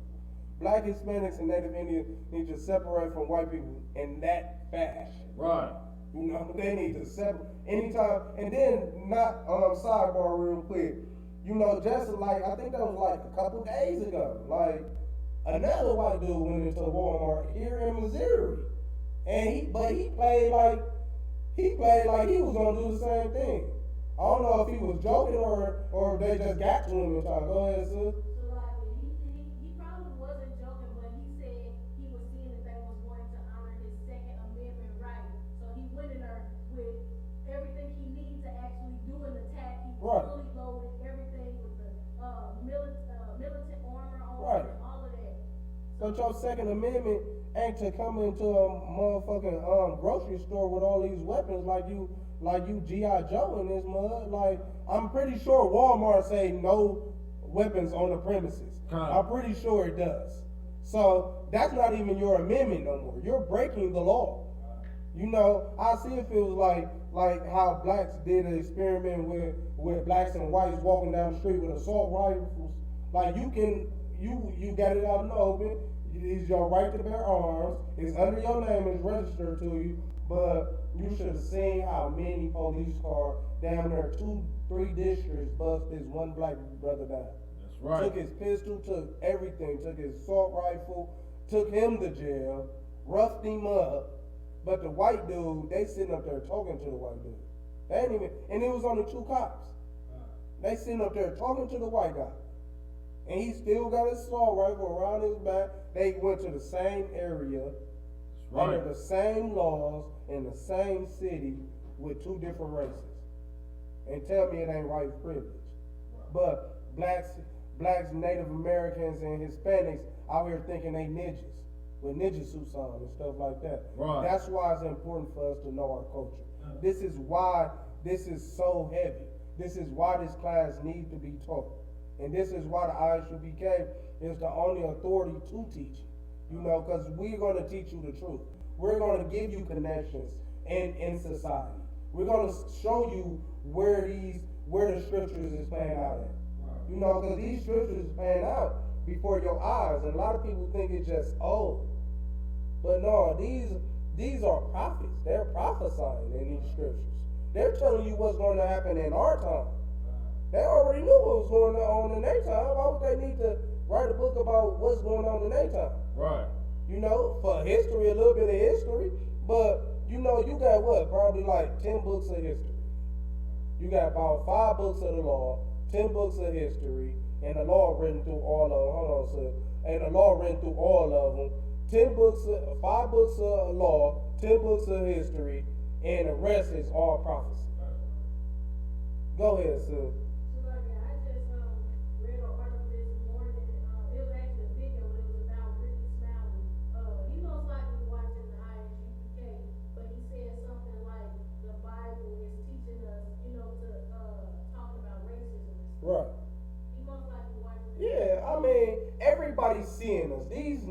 Black Hispanics and Native Indians need to separate from white people in that fashion.
Right.
You know, they need to separate anytime. And then, not sidebar real quick. You know, just like I think that was like a couple days ago. Like another white dude went into Walmart here in Missouri, and he played like he was gonna do the same thing. I don't know if he was joking or they just got to him and tried. Go ahead, sis.
So like he probably wasn't joking, but he said he was seeing that they was going to honor his Second Amendment right. So he went in there with everything he needed to actually do an attack. He was
Right.
fully loaded, everything with the militant armor on
Right.
and all of that.
But your Second Amendment ain't to come into a motherfucking grocery store with all these weapons like you G.I. Joe in this mud. Like, I'm pretty sure Walmart say no weapons on the premises. I'm pretty sure it does. So that's not even your amendment no more. You're breaking the law. You know, I see it feels like how blacks did an experiment with blacks and whites walking down the street with assault rifles. Like you got it out in the open. It's your right to bear arms. It's under your name. It's registered to you. But you should have seen how many police cars down there, 2-3 districts bust this one black brother down.
That's right.
Took his pistol, took everything, took his assault rifle, took him to jail, roughed him up. But the white dude, they sitting up there talking to the white dude. They ain't even, and it was only 2 cops. They sitting up there talking to the white guy. And he still got his assault rifle around his back. They went to the same area, under the same laws, in the same city, with 2 different races. And tell me it ain't white privilege. But blacks, Native Americans, and Hispanics out here thinking they ninjas, with ninja suits on and stuff like that.
Right.
That's why it's important for us to know our culture. This is why this is so heavy. This is why this class needs to be taught. And this is why the ISUPK is the only authority to teach. You know, because we're going to teach you the truth. We're going to give you connections in society. We're going to show you where the scriptures is playing out at. You know, because these scriptures is playing out before your eyes. And a lot of people think it's just old. But no, these are prophets. They're prophesying in these scriptures. They're telling you what's going to happen in our time. They already knew what was going on in their time. Why would they need to write a book about what's going on in their time?
Right.
You know, for history, a little bit of history, but you know, you got what? Probably like 10 books of history. You got about 5 books of the law, 10 books of history, and the law written through all of them. Hold on, sir. And the law written through all of them. 5 books of law, 10 books of history, and the rest is all prophecy. Go ahead, sir.
So like I just read an article this morning. It was actually a video, but it was about Ricky Smiley. He most likely watching the ISUPK, but he said something like the Bible is teaching us, you know, to talk about racism.
Right.
He most likely watching.
Yeah, I mean, everybody's seeing us. These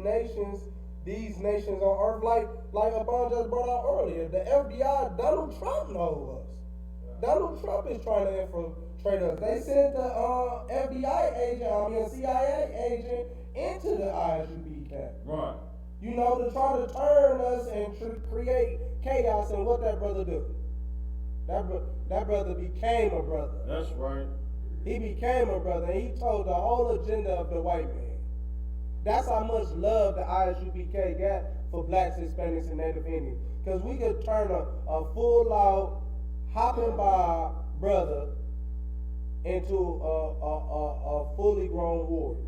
nations on earth, like Abon just brought out earlier, the FBI, Donald Trump knows us. Donald Trump is trying to infiltrate us. They sent the CIA agent into the ISUPK.
Right.
You know, to try to turn us and create chaos. And what that brother do? That brother became a brother.
That's right.
He became a brother, and he told the whole agenda of the white man. That's how much love the ISUPK got for blacks, Hispanics, and Native Indians. Because we could turn a full-out, hopping by brother into a fully grown warrior.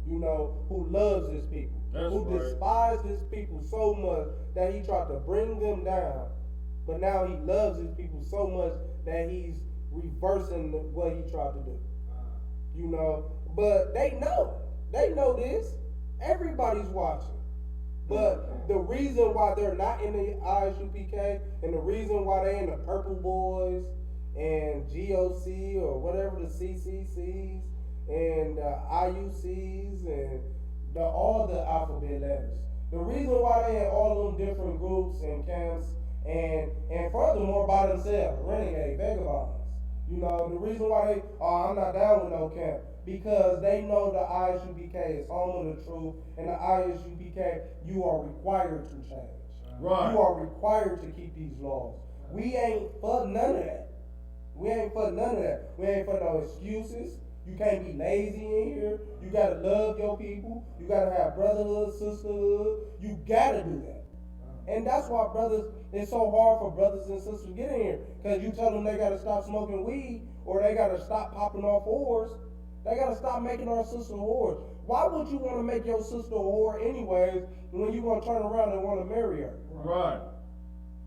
You know, who loves his people. Who despised his people so much that he tried to bring them down. But now he loves his people so much that he's reversing what he tried to do. You know, but they know this. Everybody's watching. But the reason why they're not in the ISUPK and the reason why they're in the Purple Boys and GOC or whatever the CCCs and IUCs and all the alphabet letters. The reason why they in all them different groups and camps and furthermore by themselves, renegade, vagabonds. You know, the reason why they, oh, I'm not down with no camp, because they know the ISUPK is home of the truth, and the ISUPK, you are required to change.
Right.
You are required to keep these laws. We ain't for none of that. We ain't for none of that. We ain't for no excuses. You can't be lazy in here. You gotta love your people. You gotta have brotherhood, sisterhood. You gotta do that. And that's why brothers, it's so hard for brothers and sisters to get in here. Because you tell them they gotta stop smoking weed, or they gotta stop popping off whores. They gotta stop making our sister whores. Why would you want to make your sister a whore anyways when you gonna turn around and want to marry her?
Right.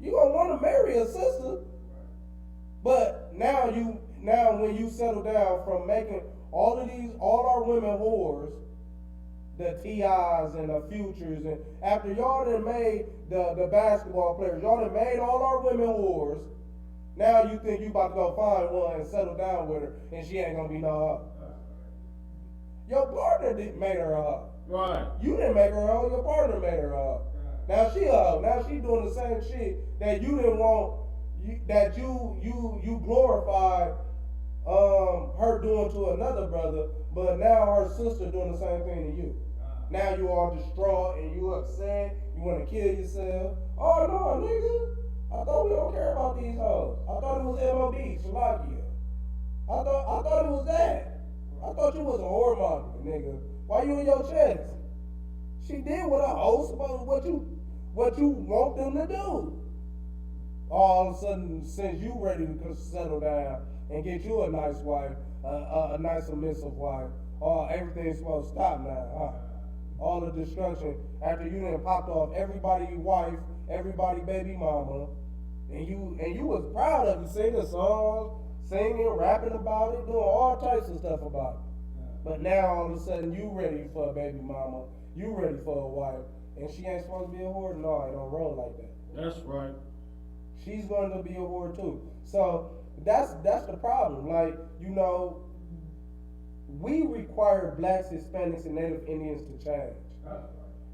You gonna want to marry a sister. But now when you settle down from making all our women whores, the T.I.s and the Futures, and after y'all done made the basketball players, y'all done made all our women whores, now you think you about to go find one and settle down with her, and she ain't gonna be no hoe. Your partner didn't make her a hoe.
Right.
You didn't make her a hoe, your partner made her a hoe. Now she a hoe. Now she doing the same shit that you didn't want, that you glorified her doing to another brother, but now her sister doing the same thing to you. Now you all distraught and you upset, you want to kill yourself. Oh no, nigga, I thought we don't care about these hoes. I thought it was MOB, Shalakia. I thought it was that. I thought you was a whore monger, nigga. Why you in your chest? She did what a hoe supposed what you want them to do. All of a sudden, since you ready to settle down and get you a nice wife, a nice submissive wife, everything's supposed to stop now, huh? All the destruction after you done popped off everybody's wife, everybody baby mama, and you was proud of it, singing songs, singing, rapping about it, doing all types of stuff about it. But now all of a sudden you ready for a baby mama, you ready for a wife, and she ain't supposed to be a whore? No, it don't roll like that.
That's right.
She's going to be a whore too. So that's the problem. Like, you know, we require blacks, Hispanics, and Native Indians to change.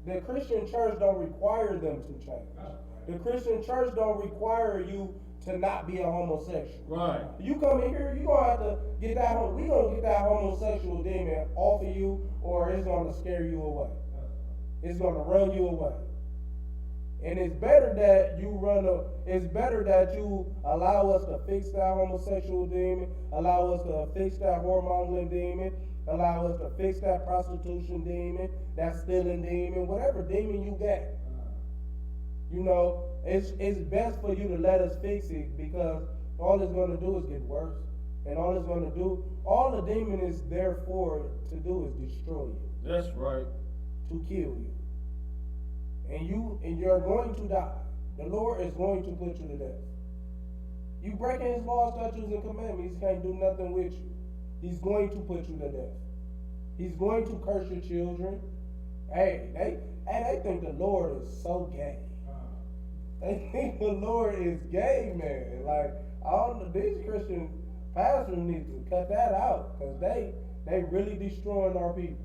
The Christian church don't require them to change. The Christian church don't require you to not be a homosexual.
Right.
You come in here, you gonna have to get that. We gonna get that homosexual demon off of you, or it's gonna scare you away. It's gonna run you away. And it's better that you allow us to fix that homosexual demon, allow us to fix that whoremongering demon, allow us to fix that prostitution demon, that stealing demon, whatever demon you got. You know, it's best for you to let us fix it, because all it's gonna do is get worse. And all the demon is there for to do is destroy you.
That's right.
To kill you. And you're going to die. The Lord is going to put you to death. You breaking his laws, statutes, and commandments, he can't do nothing with you. He's going to put you to death. He's going to curse your children. Hey, they think the Lord is so gay. They think the Lord is gay, man. Like, these Christian pastors need to cut that out, because they really destroying our people.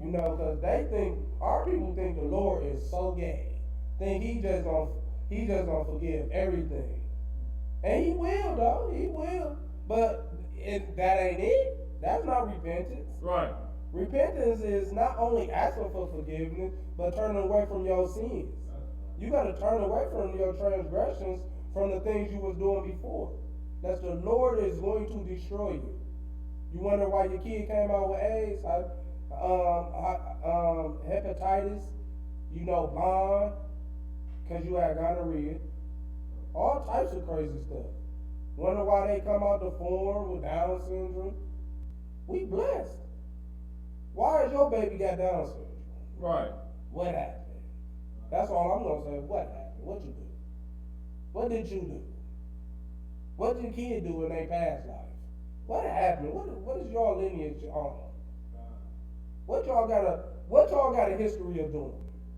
You know, because our people think the Lord is so gay. Think he just gonna forgive everything. And he will, though. He will. But that ain't it. That's not repentance.
Right.
Repentance is not only asking for forgiveness, but turning away from your sins. You got to turn away from your transgressions, from the things you was doing before. That's the Lord is going to destroy you. You wonder why your kid came out with AIDS, hepatitis, bond, because you had gonorrhea. All types of crazy stuff. Wonder why they come out deformed with Down syndrome. We blessed. Why is your baby got Down syndrome?
Right.
What happened? That's all I'm gonna say. What happened? What you do? What did you do? What did your kid do in their past life? What happened? What is your lineage on? What y'all got a history of doing?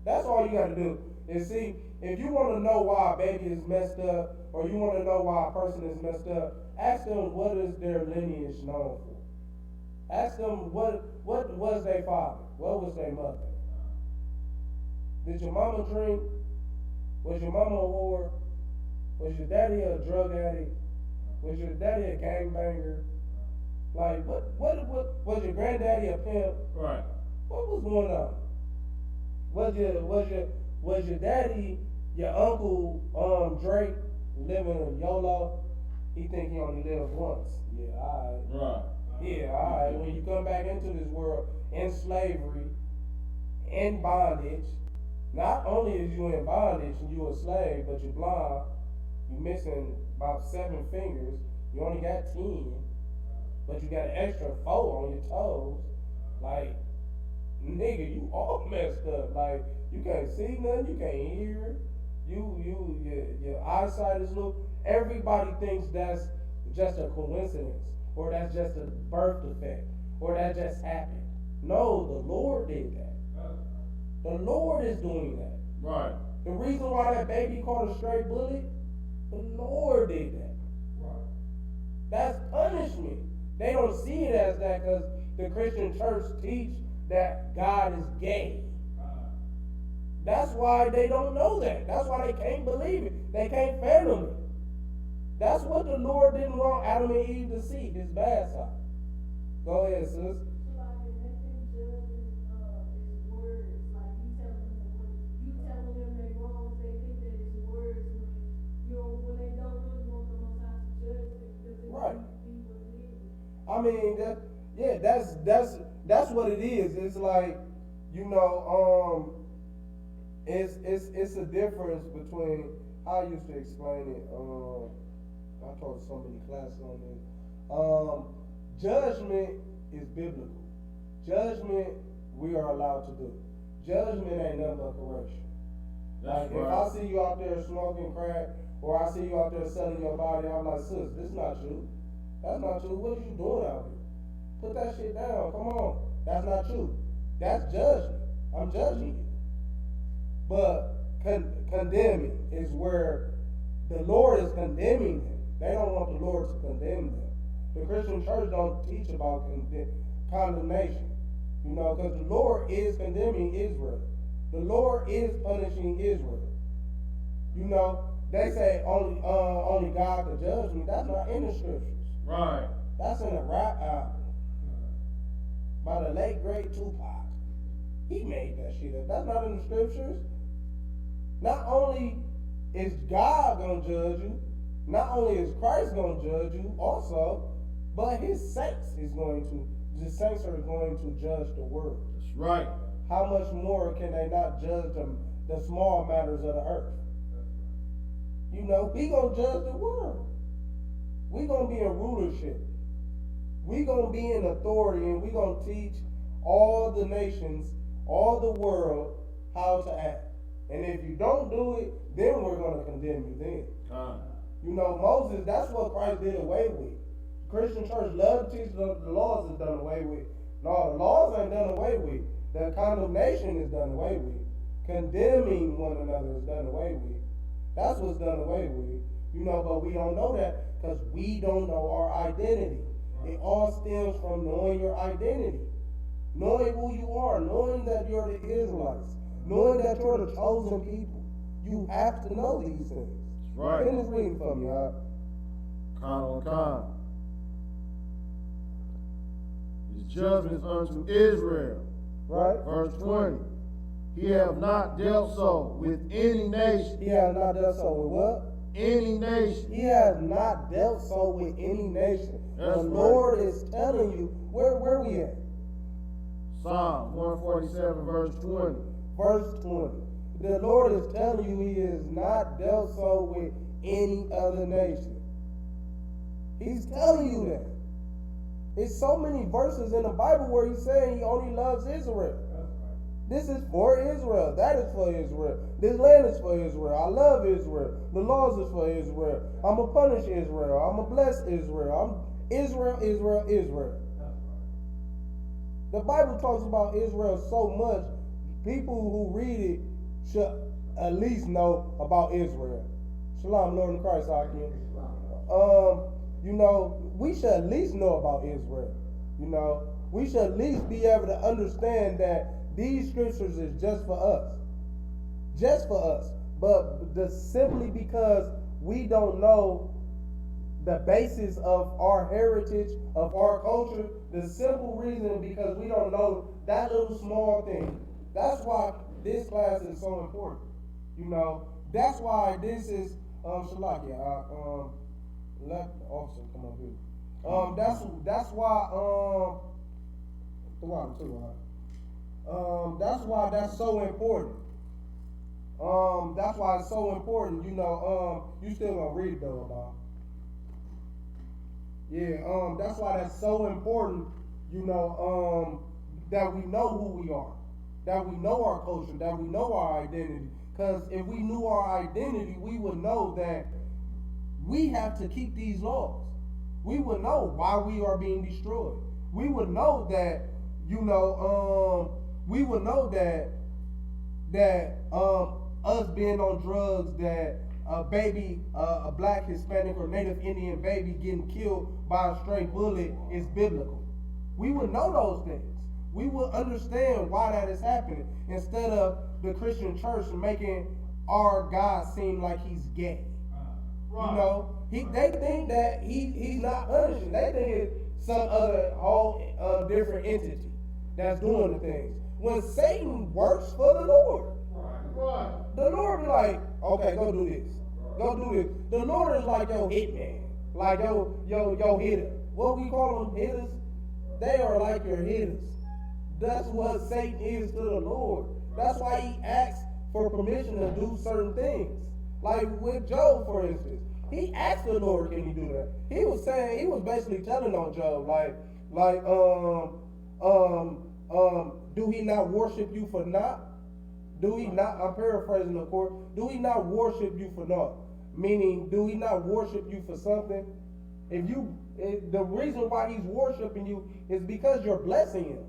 That's all you gotta do. And see, if you wanna know why a baby is messed up, or you wanna know why a person is messed up, ask them what is their lineage known for. Ask them what was their father? What was their mother? Did your mama drink? Was your mama a whore? Was your daddy a drug addict? Was your daddy a gangbanger? Like, what was your granddaddy a pimp?
Right.
What was going on? Was your daddy, your uncle, Drake, living in YOLO? He think he only lived once. Yeah, alright.
Right.
Yeah, alright. When you come back into this world in slavery, in bondage, not only is you in bondage and you a slave, but you're blind, you missing about 7 fingers, you only got 10, but you got an extra 4 on your toes. Like, nigga, you all messed up. Like, you can't see nothing, you can't hear. Your eyesight is low. Everybody thinks that's just a coincidence, or that's just a birth defect, or that just happened. No, the Lord did that. The Lord is doing that.
Right.
The reason why that baby caught a stray bullet, the Lord did that.
Right.
That's punishment. They don't see it as that because the Christian church teach that God is gay. That's why they don't know that. That's why they can't believe it. They can't fathom it. That's what the Lord didn't want Adam and Eve to see, his bad side. Go ahead, sis.
So like in that thing, judging his words, like you telling them they wrong, they think that it's words when they don't really want the Most High to judge them because it
Right.
be what it is.
I mean, that's what it is. It's like, it's a difference between how I used to explain it. I taught so many classes on this. Judgment is biblical. Judgment we are allowed to do. Judgment ain't nothing but correction.
That's
Like, if I see you out there smoking crack, or I see you out there selling your body, I'm like, sis, this not you. That's not you. What are you doing out here? Put that shit down. Come on. That's not you. That's judgment. I'm judging you. But condemning is where the Lord is condemning them. They don't want the Lord to condemn them. The Christian church don't teach about condemnation. Because the Lord is condemning Israel. The Lord is punishing Israel. They say only God can judge me. That's not in the scriptures.
Right.
That's in a rap album by the late great Tupac. He made that shit up. That's not in the scriptures. Not only is God gonna judge you, not only is Christ gonna judge you also, but his saints the saints are going to judge the world.
That's right.
How much more can they not judge the small matters of the earth? We gonna judge the world. We gonna be in rulership. We gonna be in authority, and we gonna teach all the nations, all the world, how to act. And if you don't do it, then we're gonna condemn you then. Moses, that's what Christ did away with. Christian church love to teach the laws is done away with. No, the laws ain't done away with. The condemnation is done away with. Condemning one another is done away with. That's what's done away with. But we don't know that because we don't know our identity. It all stems from knowing your identity. Knowing who you are, knowing that you're the Israelites, knowing that you're the chosen people. You have to know these things.
Right.
Finish reading for me, huh?
Con. His judgments unto Israel.
Right?
Verse 20. He have not dealt so with any nation.
He has not dealt so with what?
Any nation.
He has not dealt so with any nation.
That's
the
right.
Lord is telling you, where we at?
Psalm 147 verse 20.
Verse 20. The Lord is telling you he is not dealt so with any other nation. He's telling you that. There's so many verses in the Bible where he's saying he only loves Israel. This is for Israel. That is for Israel. This land is for Israel. I love Israel. The laws is for Israel. I'm going to punish Israel. I'm going to bless Israel. Israel. The Bible talks about Israel so much, people who read it should at least know about Israel. Shalom, Lord in Christ, Akim. We should at least know about Israel. We should at least be able to understand that these scriptures is just for us. Just for us. But simply because we don't know the basis of our heritage, of our culture. The simple reason because we don't know that little small thing. That's why this class is so important. You know, that's why this is Shalakia. Let the officer come up here. That's why the water too. That's why that's so important. That's why it's so important. You know, you still gonna read it though, Bob. Yeah. That's why that's so important. You know, that we know who we are, that we know our culture, that we know our identity. Because if we knew our identity, we would know that we have to keep these laws. We would know why we are being destroyed. We would know that, you know, we would know that us being on drugs, that a baby, a black, Hispanic, or Native Indian baby getting killed by a stray bullet is biblical. We would know those things. We would understand why that is happening instead of the Christian church making our God seem like he's gay.
Right.
You know, they think that he's not punishing. They think it's some other whole different entity that's doing the things. When Satan works for the Lord,
Right.
the Lord be like, okay, go do this. Go do this. The Lord is like your hitman, like your hitter. What we call them hitters? They are like your hitters. That's what Satan is to the Lord. That's why he asks for permission to do certain things. Like with Job, for instance. He asked the Lord, can he do that? He was basically telling on Job, do he not worship you for naught? Do he not, I'm paraphrasing of course, do he not worship you for naught? Meaning, do he not worship you for something? The reason why he's worshiping you is because you're blessing him.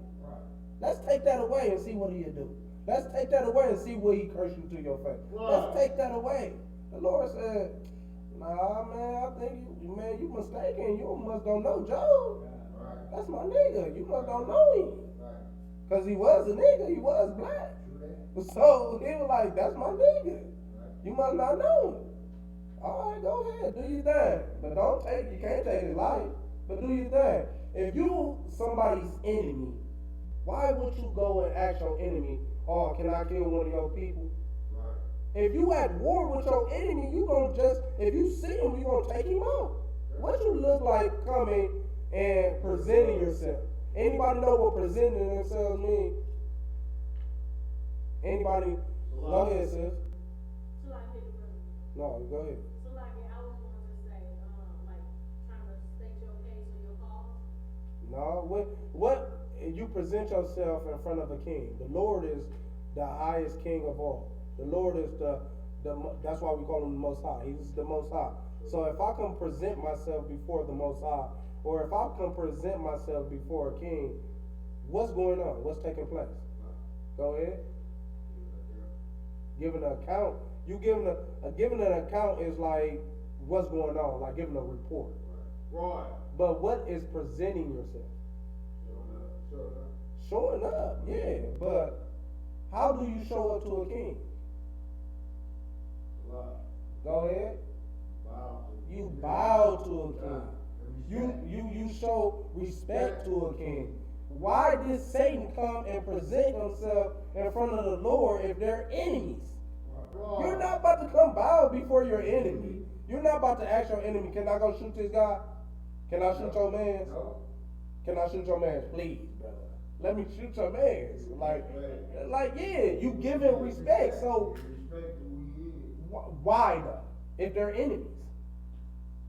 Let's take that away and see what he'll do. Let's take that away and see what he curse you to your face. Let's take that away. The Lord said, nah, man, I think you mistaken. You must don't know Job. That's my nigga. You must don't know him. Because he was a nigga. He was black. So he was like, that's my nigga. You must not know him. All right, go ahead. Do your thing. But you can't take his life. But do your thing. If you somebody's enemy, why would you go and ask your enemy, oh, can I kill one of your people? If you at war with your enemy, you gonna if you see him, you gonna take him out. What you look like coming and presenting yourself? Anybody know what presenting themselves mean? Anybody? Go ahead, sis.
So like it,
No, go ahead.
so like I was going to say, like trying to state your case or your cause.
No, what you present yourself in front of a king. The Lord is the highest king of all. The Lord is that's why we call him the Most High. He's the Most High. So if I can present myself before the Most High, or if I can present myself before a king, what's going on? What's taking place? Go ahead. Giving an account. You giving an account is like what's going on, like giving a report.
Right.
But what is presenting yourself? Showing up, yeah. But how do you show up to a king? Go ahead. You bow to a king. You show respect to a king. Why did Satan come and present himself in front of the Lord if they're enemies? You're not about to come bow before your enemy. You're not about to ask your enemy, can I go shoot this guy? Can I shoot your man? Can I shoot your man? Please, brother. Let me shoot your man. Like, yeah, you give him respect. So, why though? If they're enemies,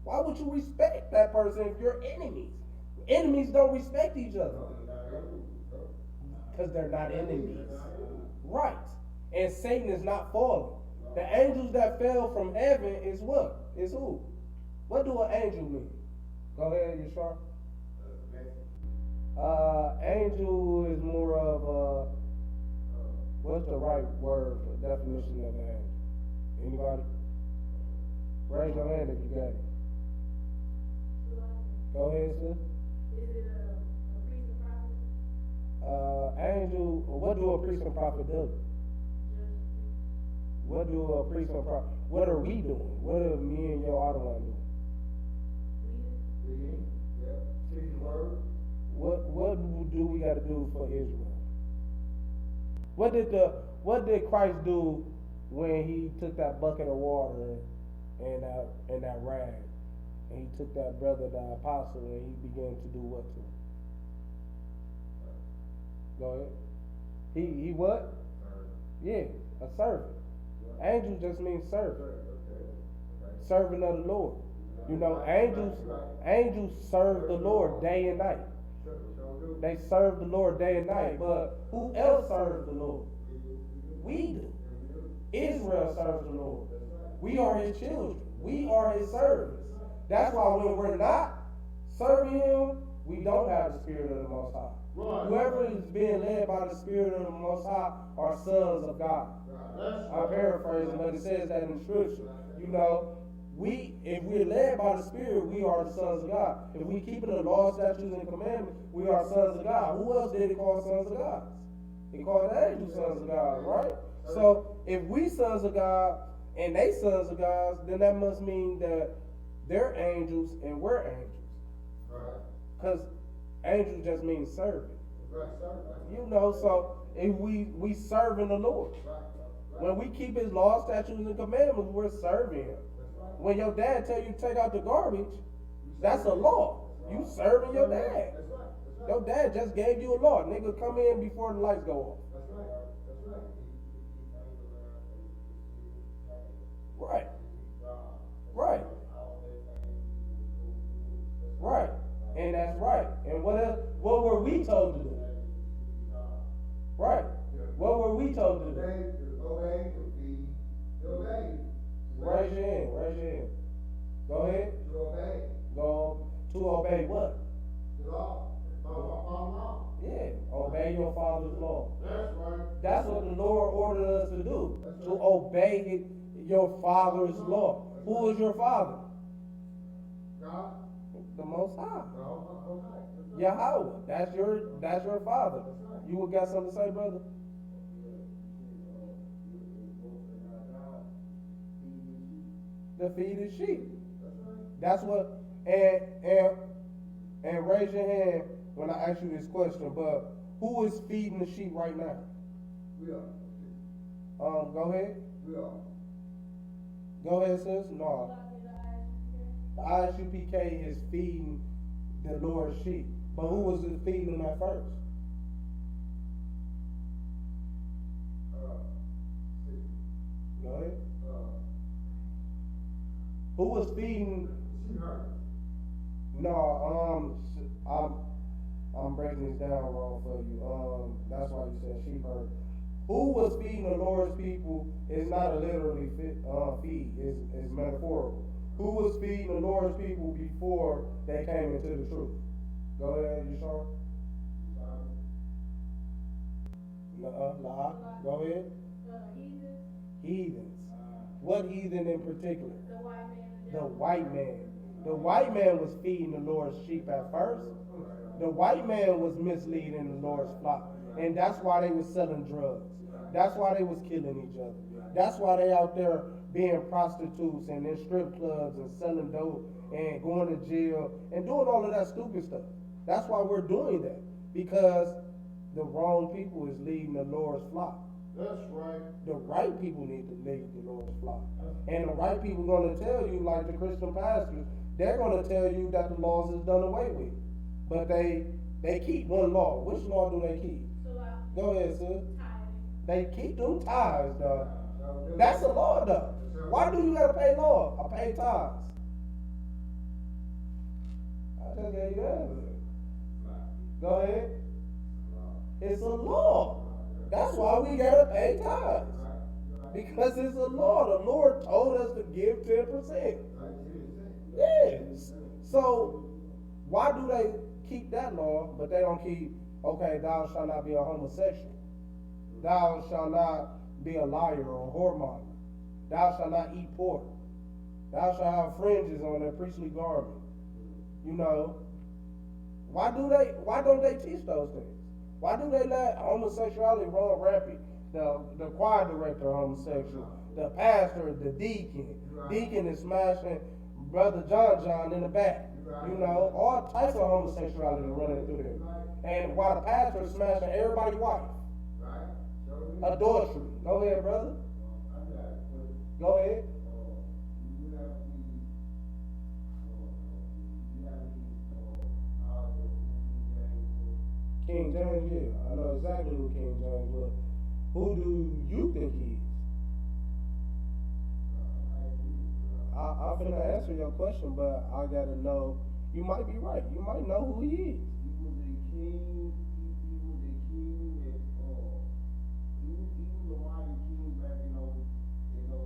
why would you respect that person if you're enemies? Enemies don't respect each other because they're not enemies, right? And Satan is not fallen. The angels that fell from heaven is what? Is who? What do an angel mean? Go ahead, you sure? Angel is more of what's the right word for definition of an angel? Anybody? Raise your hand if you got it. Go ahead, sis.
Is it a priest and prophet?
Angel, what do a priest and prophet do? What do a priest and prophet? What are we doing? What are me and your Ottawa doing? do we got to do for Israel? What did Christ do when he took that bucket of water and that rag, and he took that brother, the apostle, and he began to do what to him? Go ahead. He what? Yeah, a servant. Angel just means servant. Servant of the Lord. You know, angels serve the Lord day and night. They serve the Lord day and night. But who else serves the Lord? We do. Israel serves the Lord. We are his children. We are his servants. That's why when we're not serving him, we don't have the Spirit of the Most High.
Right.
Whoever is being led by the Spirit of the Most High are sons of God. I'm paraphrasing, but it says that in Scripture. You know, if we're led by the Spirit, we are the sons of God. If we keep the law, statutes, and commandments, we are sons of God. Who else did he call sons of God? He called the angels sons of God, right? So if we sons of God and they sons of God, then that must mean that they're angels and we're angels. Because angel just means servant. You know, so if we serving the Lord. When we keep his laws, statutes, and commandments, we're serving him. When your dad tell you to take out the garbage, that's a law. You serving your dad. Your dad just gave you a law. Nigga, come in before the lights go off. Right. Right. Right. And that's right. And what were we told to do? Right. What were we told to do? Raise your hand. Raise your hand. Go ahead. Go to obey what? Yeah. Obey your father's law.
That's right.
That's what the Lord ordered us to do. To obey your father's law. Who is your father? The Most High. Yahweh. That's your father. You would got something to say, brother? To feed his sheep. That's what, and raise your hand when I ask you this question, but who is feeding the sheep right now? Go ahead. Go ahead, sis. No. The ISUPK is feeding the Lord's sheep. But who was it feeding them at first? Go ahead. Who was feeding? No, I'm breaking this down wrong for you. That's why you said sheep herd. Who was feeding the Lord's people is not a literally feed, it's metaphorical. Who was feeding the Lord's people before they came into the truth? Go ahead, Yeshua. Go ahead. Heathens. What heathen in particular? The white man. The white man was feeding the Lord's sheep at first. The white man was misleading the Lord's flock. And that's why they was selling drugs. That's why they was killing each other. That's why they out there being prostitutes and in strip clubs and selling dope and going to jail and doing all of that stupid stuff. That's why we're doing that. Because the wrong people is leading the Lord's flock.
That's right.
The right people need to lead the Lord's flock. And the right people going to tell you, like the Christian pastors, they're going to tell you that the laws is done away with. But they keep one law. Which law do they keep? Go ahead, sis. They keep them tithes, dog. That's a law, though. Why do you gotta pay law? I pay tithes. I just gave you that. Go ahead. It's a law. That's why we gotta pay tithes. Because it's a law. The Lord told us to give 10%. Yes. So why do they keep that law, but they don't keep, okay, thou shalt not be a homosexual. Thou shalt not be a liar or a whoremonger. Thou shalt not eat pork. Thou shalt have fringes on their priestly garment. You know, why don't they teach those things? Why do they let homosexuality run rampant? The choir director homosexual, the pastor, the deacon. Deacon is smashing Brother John in the back. You know, all types of homosexuality running through there. And while the pastor is smashing everybody's wife.
Right?
Adultery. Go ahead, brother.
I got it.
Go ahead.
You have knowledge of
King James, yeah. I know exactly who King James was. Who do you think he is? I'm finna answer your question, but I gotta know. You might be right. You might know who he is.
He was a king. He was a king that he was a mighty king back in those.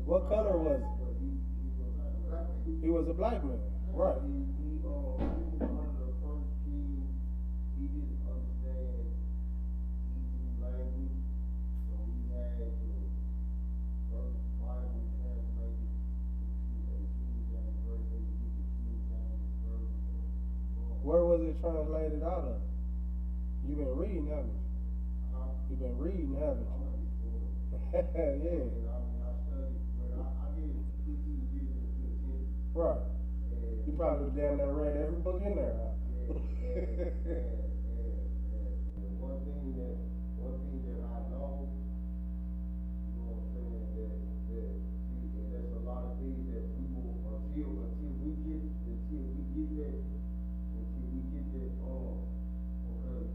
What color was he?
But he was a black man.
He was a black man. Right.
He was one of the first kings. He didn't understand Hebrew language, so he had the first Bible translated into a King James version. He used the King James version.
Where was it translated out of? You've been reading, haven't you? You've been reading, haven't you? Yeah.
I studied, but I did 15 years in the penitentiary.
Right. You probably damn near read every book in there.
And one thing that I know, you know what I'm saying, and there's a lot of things that we will until we get that, okay,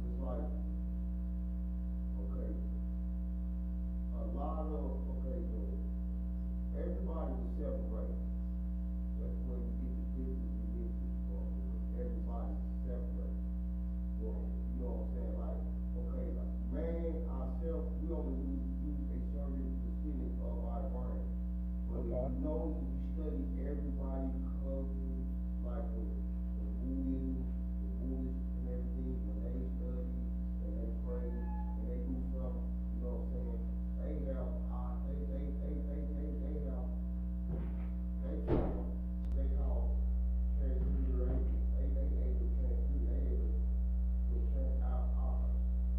it's like, okay, a lot of, okay, so everybody was separated. That's where you get the different religions from, because everybody's separated. Well, you know what I'm saying? Like, okay, like, man, ourselves, we only use a certain percentage of our brain. But if you know, if you study everybody culture, like the Buddhism, the Buddhists and everything, when they study and they pray and they do something, you know what I'm saying? They have, they call transfiguration. They able to transfigure. They able to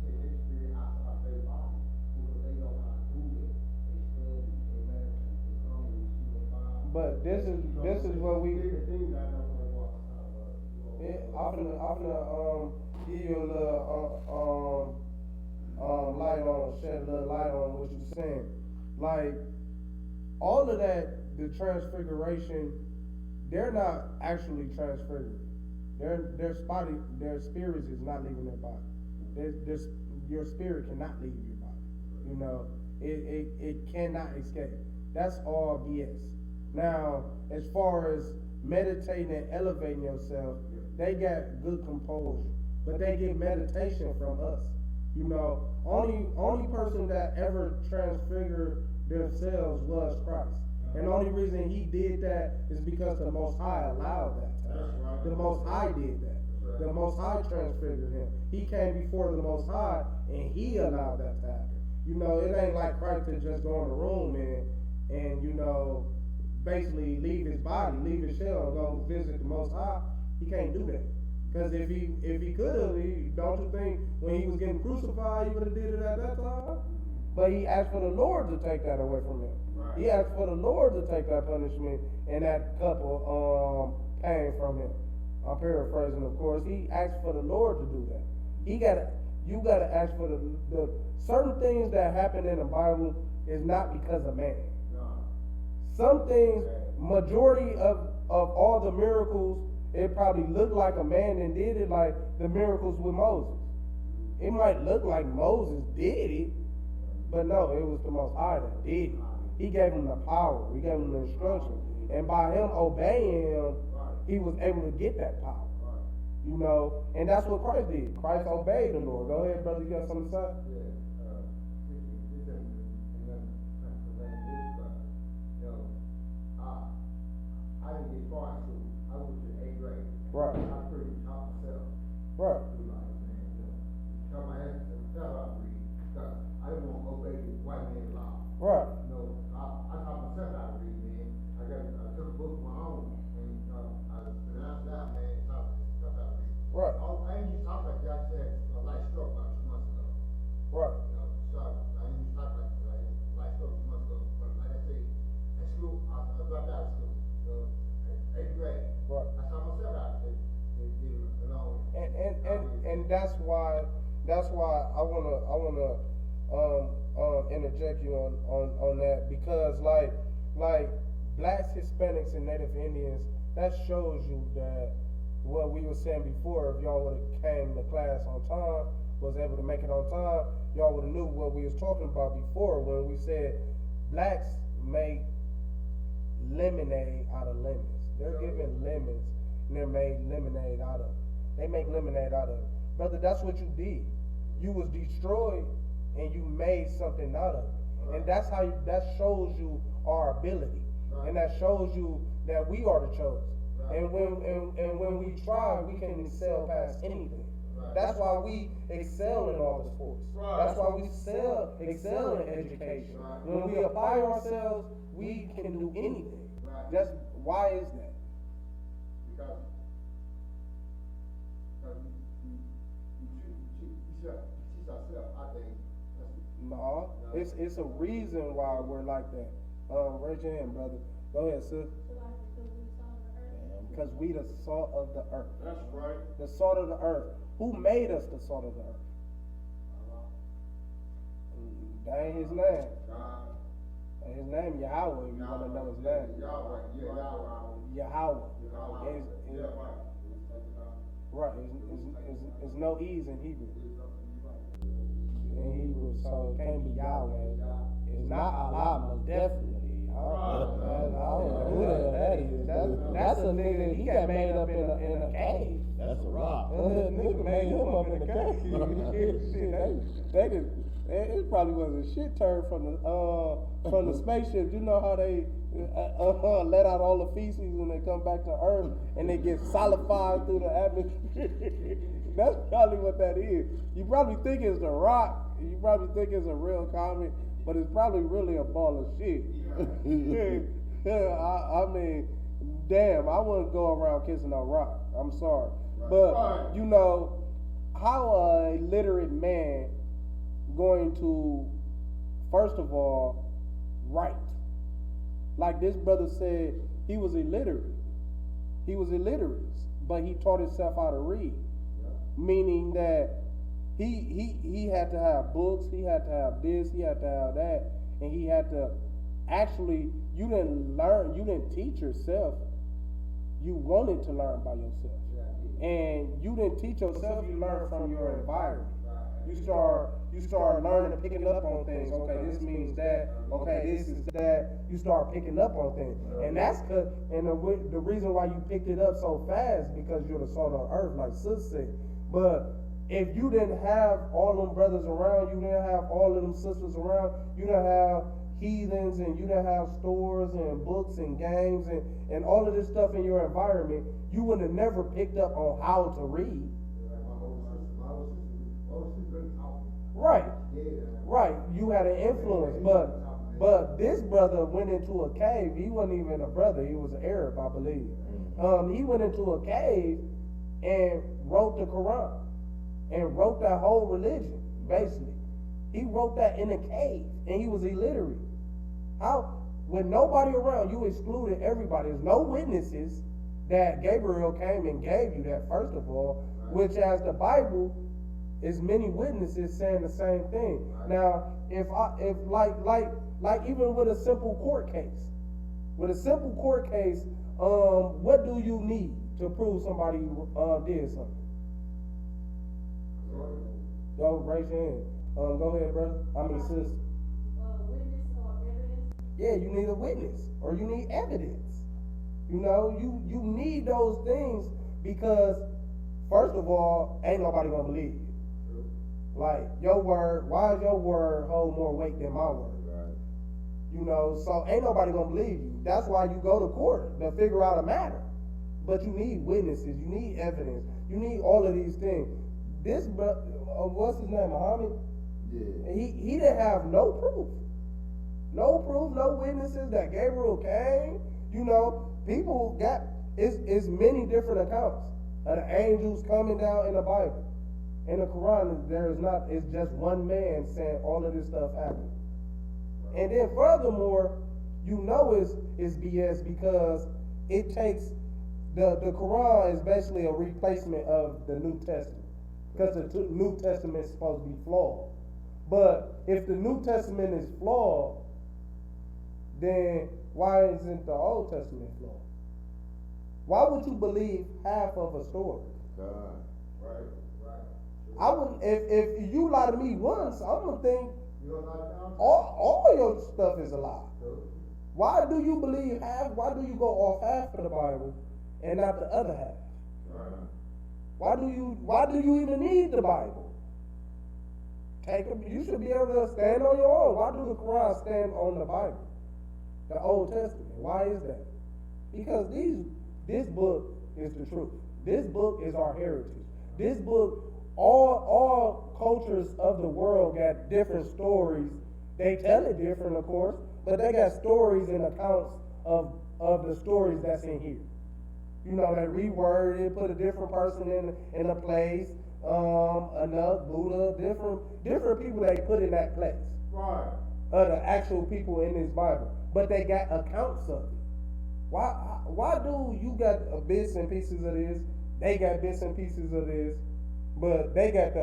take their spirit outside their body because they know how to do it. They study, they meditate, they come and see the Bible.
But this is what we.
Different things I know what I'm talking about.
Yeah, I'm finna give you a little shed a little light on what you're saying. Like all of that, the transfiguration, they're not actually transfigured. Their spirits is not leaving their body. Your spirit cannot leave your body. You know, it cannot escape. That's all BS. Now, as far as meditating and elevating yourself, they got good composure, but they get meditation from us. You know, only person that ever transfigured themselves was Christ. And the only reason he did that is because the Most High allowed that to happen. The Most High did that. The Most High transfigured him. He came before the Most High and he allowed that to happen. You know, it ain't like Christ could just go in the room and you know, basically leave his body, leave his shell and go visit the Most High. He can't do that. Because if he could have, don't you think when he was getting crucified, he would have did it at that time? But he asked for the Lord to take that away from him. Right. He asked for the Lord to take that punishment and that cup of pain from him. I'm paraphrasing, of course. He asked for the Lord to do that. You gotta ask for the certain things that happen in the Bible is not because of man. No. Some things, majority of all the miracles, it probably looked like a man and did it, like the miracles with Moses. It might look like Moses did it, but no, it was the Most High that did it. He gave him the power. He gave him the instruction. And by him obeying him, he was able to get that power. You know, and that's what Christ did. Christ obeyed the Lord. Go ahead, brother, you got something to say?
I didn't get far in school. I was in 8th grade.
Right.
I pretty taught myself.
Right.
Tell my ass to tell I read. Because I didn't want to obey the white man's law.
Right.
You know, I taught myself how to read, man. I took a book of my own and I pronounced it out, man, and taught myself how to read.
Right.
I ain't used to talk like that. I said a light stroke about 2 months ago.
Right.
You know, sorry. I ain't used to talk like light stroke 2 months ago. But like I said, in school, I dropped out of school. So, 8th Eighth grade.
Right.
I saw myself out there. They did it alone.
And that's why I wanna interject you on that, because like blacks, Hispanics, and Native Indians, that shows you that what we were saying before, if y'all would have came to class on time, was able to make it on time, y'all would have knew what we was talking about before when we said blacks make lemonade out of lemons. They're given lemons and they're made lemonade out of. They make lemonade out of. Brother, that's what you did. You was destroyed and you made something out of it.
Right.
And that's how that shows you our ability.
Right.
And that shows you that we are the chosen.
Right.
And when we try, we can excel past anything.
Right.
That's why we excel in all the sports.
Right.
That's why we excel in education.
Right.
When we apply ourselves, we can do anything.
Right.
That's why is that?
Because you teach ourselves, I think.
No, it's a reason why we're like that. Raise your hand, brother. Go ahead, sis.
So like because we saw the earth.
Because we the salt of the earth.
That's right.
The salt of the earth. Who made us the salt of the earth? That ain't his name.
God.
His name Yahweh, if you want to know his name.
Yahweh, yeah, Yahweh.
Yahweh.
Yeah, right.
Right, it's no E's in Hebrew. In Hebrew, so it can't be Yahweh. It's not Allah, most definitely. I don't know who the hell that is. That's a nigga, he got made up in a cave.
That's a rock.
Nigga made him up in a cave. Shit, it probably was a shit turd from the spaceship. You know how they let out all the feces when they come back to Earth and they get solidified through the atmosphere. That's probably what that is. You probably think it's the rock. You probably think it's a real comet, but it's probably really a ball of shit. I mean, damn, I wouldn't go around kissing a rock. I'm sorry. But, you know, how a literate man going to, first of all, write? Like this brother said, he was illiterate. He was illiterate, but he taught himself how to read. Meaning that he had to have books, he had to have this, he had to have that, and he had to actually, you didn't teach yourself, you wanted to learn by yourself. And you didn't teach yourself, you learned from your environment. You start learning and picking up on things. Okay, this means that. Okay, this is that. You start picking up on things, and that's good. And the reason why you picked it up so fast because you're the salt of the earth, like Sis said. But if you didn't have all them brothers around, you didn't have all of them sisters around, you didn't have heathens, and you didn't have stores and books and games and all of this stuff in your environment, you would have never picked up on how to read. Right. Right. You had an influence, but this brother went into a cave. He wasn't even a brother, he was an Arab, I believe. He went into a cave and wrote the Quran and wrote that whole religion, basically. He wrote that in a cave, and he was illiterate. How, with nobody around, you excluded everybody. There's no witnesses that Gabriel came and gave you that, first of all, which as the Bible is many witnesses saying the same thing. Now, if even with a simple court case, what do you need to prove somebody did something? Go raise your hand. Go ahead, brother. I mean, sis.
Witness or evidence.
Yeah, you need a witness or you need evidence. You know, you need those things because, first of all, ain't nobody gonna believe you. Like, your word, why does your word hold more weight than my word?
Right.
You know, so ain't nobody gonna believe you. That's why you go to court to figure out a matter. But you need witnesses, you need evidence, you need all of these things. This brother, what's his name, Muhammad?
Yeah.
He didn't have no proof. No proof, no witnesses that Gabriel came. You know, people got, it's many different accounts of the angels coming down in the Bible. In the Quran, it's just one man saying all of this stuff happened. And then furthermore, you know it's BS because it takes the Quran is basically a replacement of the New Testament, because the New Testament is supposed to be flawed. But if the New Testament is flawed, then why isn't the Old Testament flawed? Why would you believe half of a story?
God. Right.
I wouldn't. If you lie to me once, I'm gonna think
You don't like down?
all your stuff is a lie. Why do you believe half? Why do you go off half of the Bible and not the other half?
Right.
Why do you even need the Bible? You should be able to stand on your own. Why do the Quran stand on the Bible, the Old Testament? Why is that? Because this book is the truth. This book is our heritage. This book, all cultures of the world got different stories. They tell it different, of course, but they got stories and accounts of the stories that's in here. You know, they reword it, put a different person in a place, another Buddha, different people they put in that place.
Right.
The actual people in this Bible, but they got accounts of it. Why do you got bits and pieces of this? They got bits and pieces of this, but they got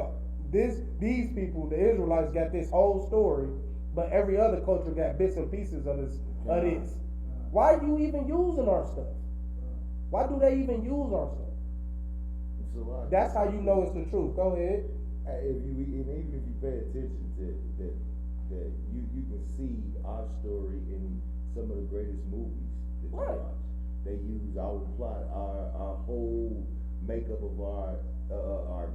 these people, the Israelites, got this whole story, but every other culture got bits and pieces of this. Why are you even using our stuff? Why do they even use our stuff? That's how you know it's the truth. Go ahead.
Even if you pay attention to that you can see our story in some of the greatest movies that you
Right.
watch. They use our plot, our whole makeup of our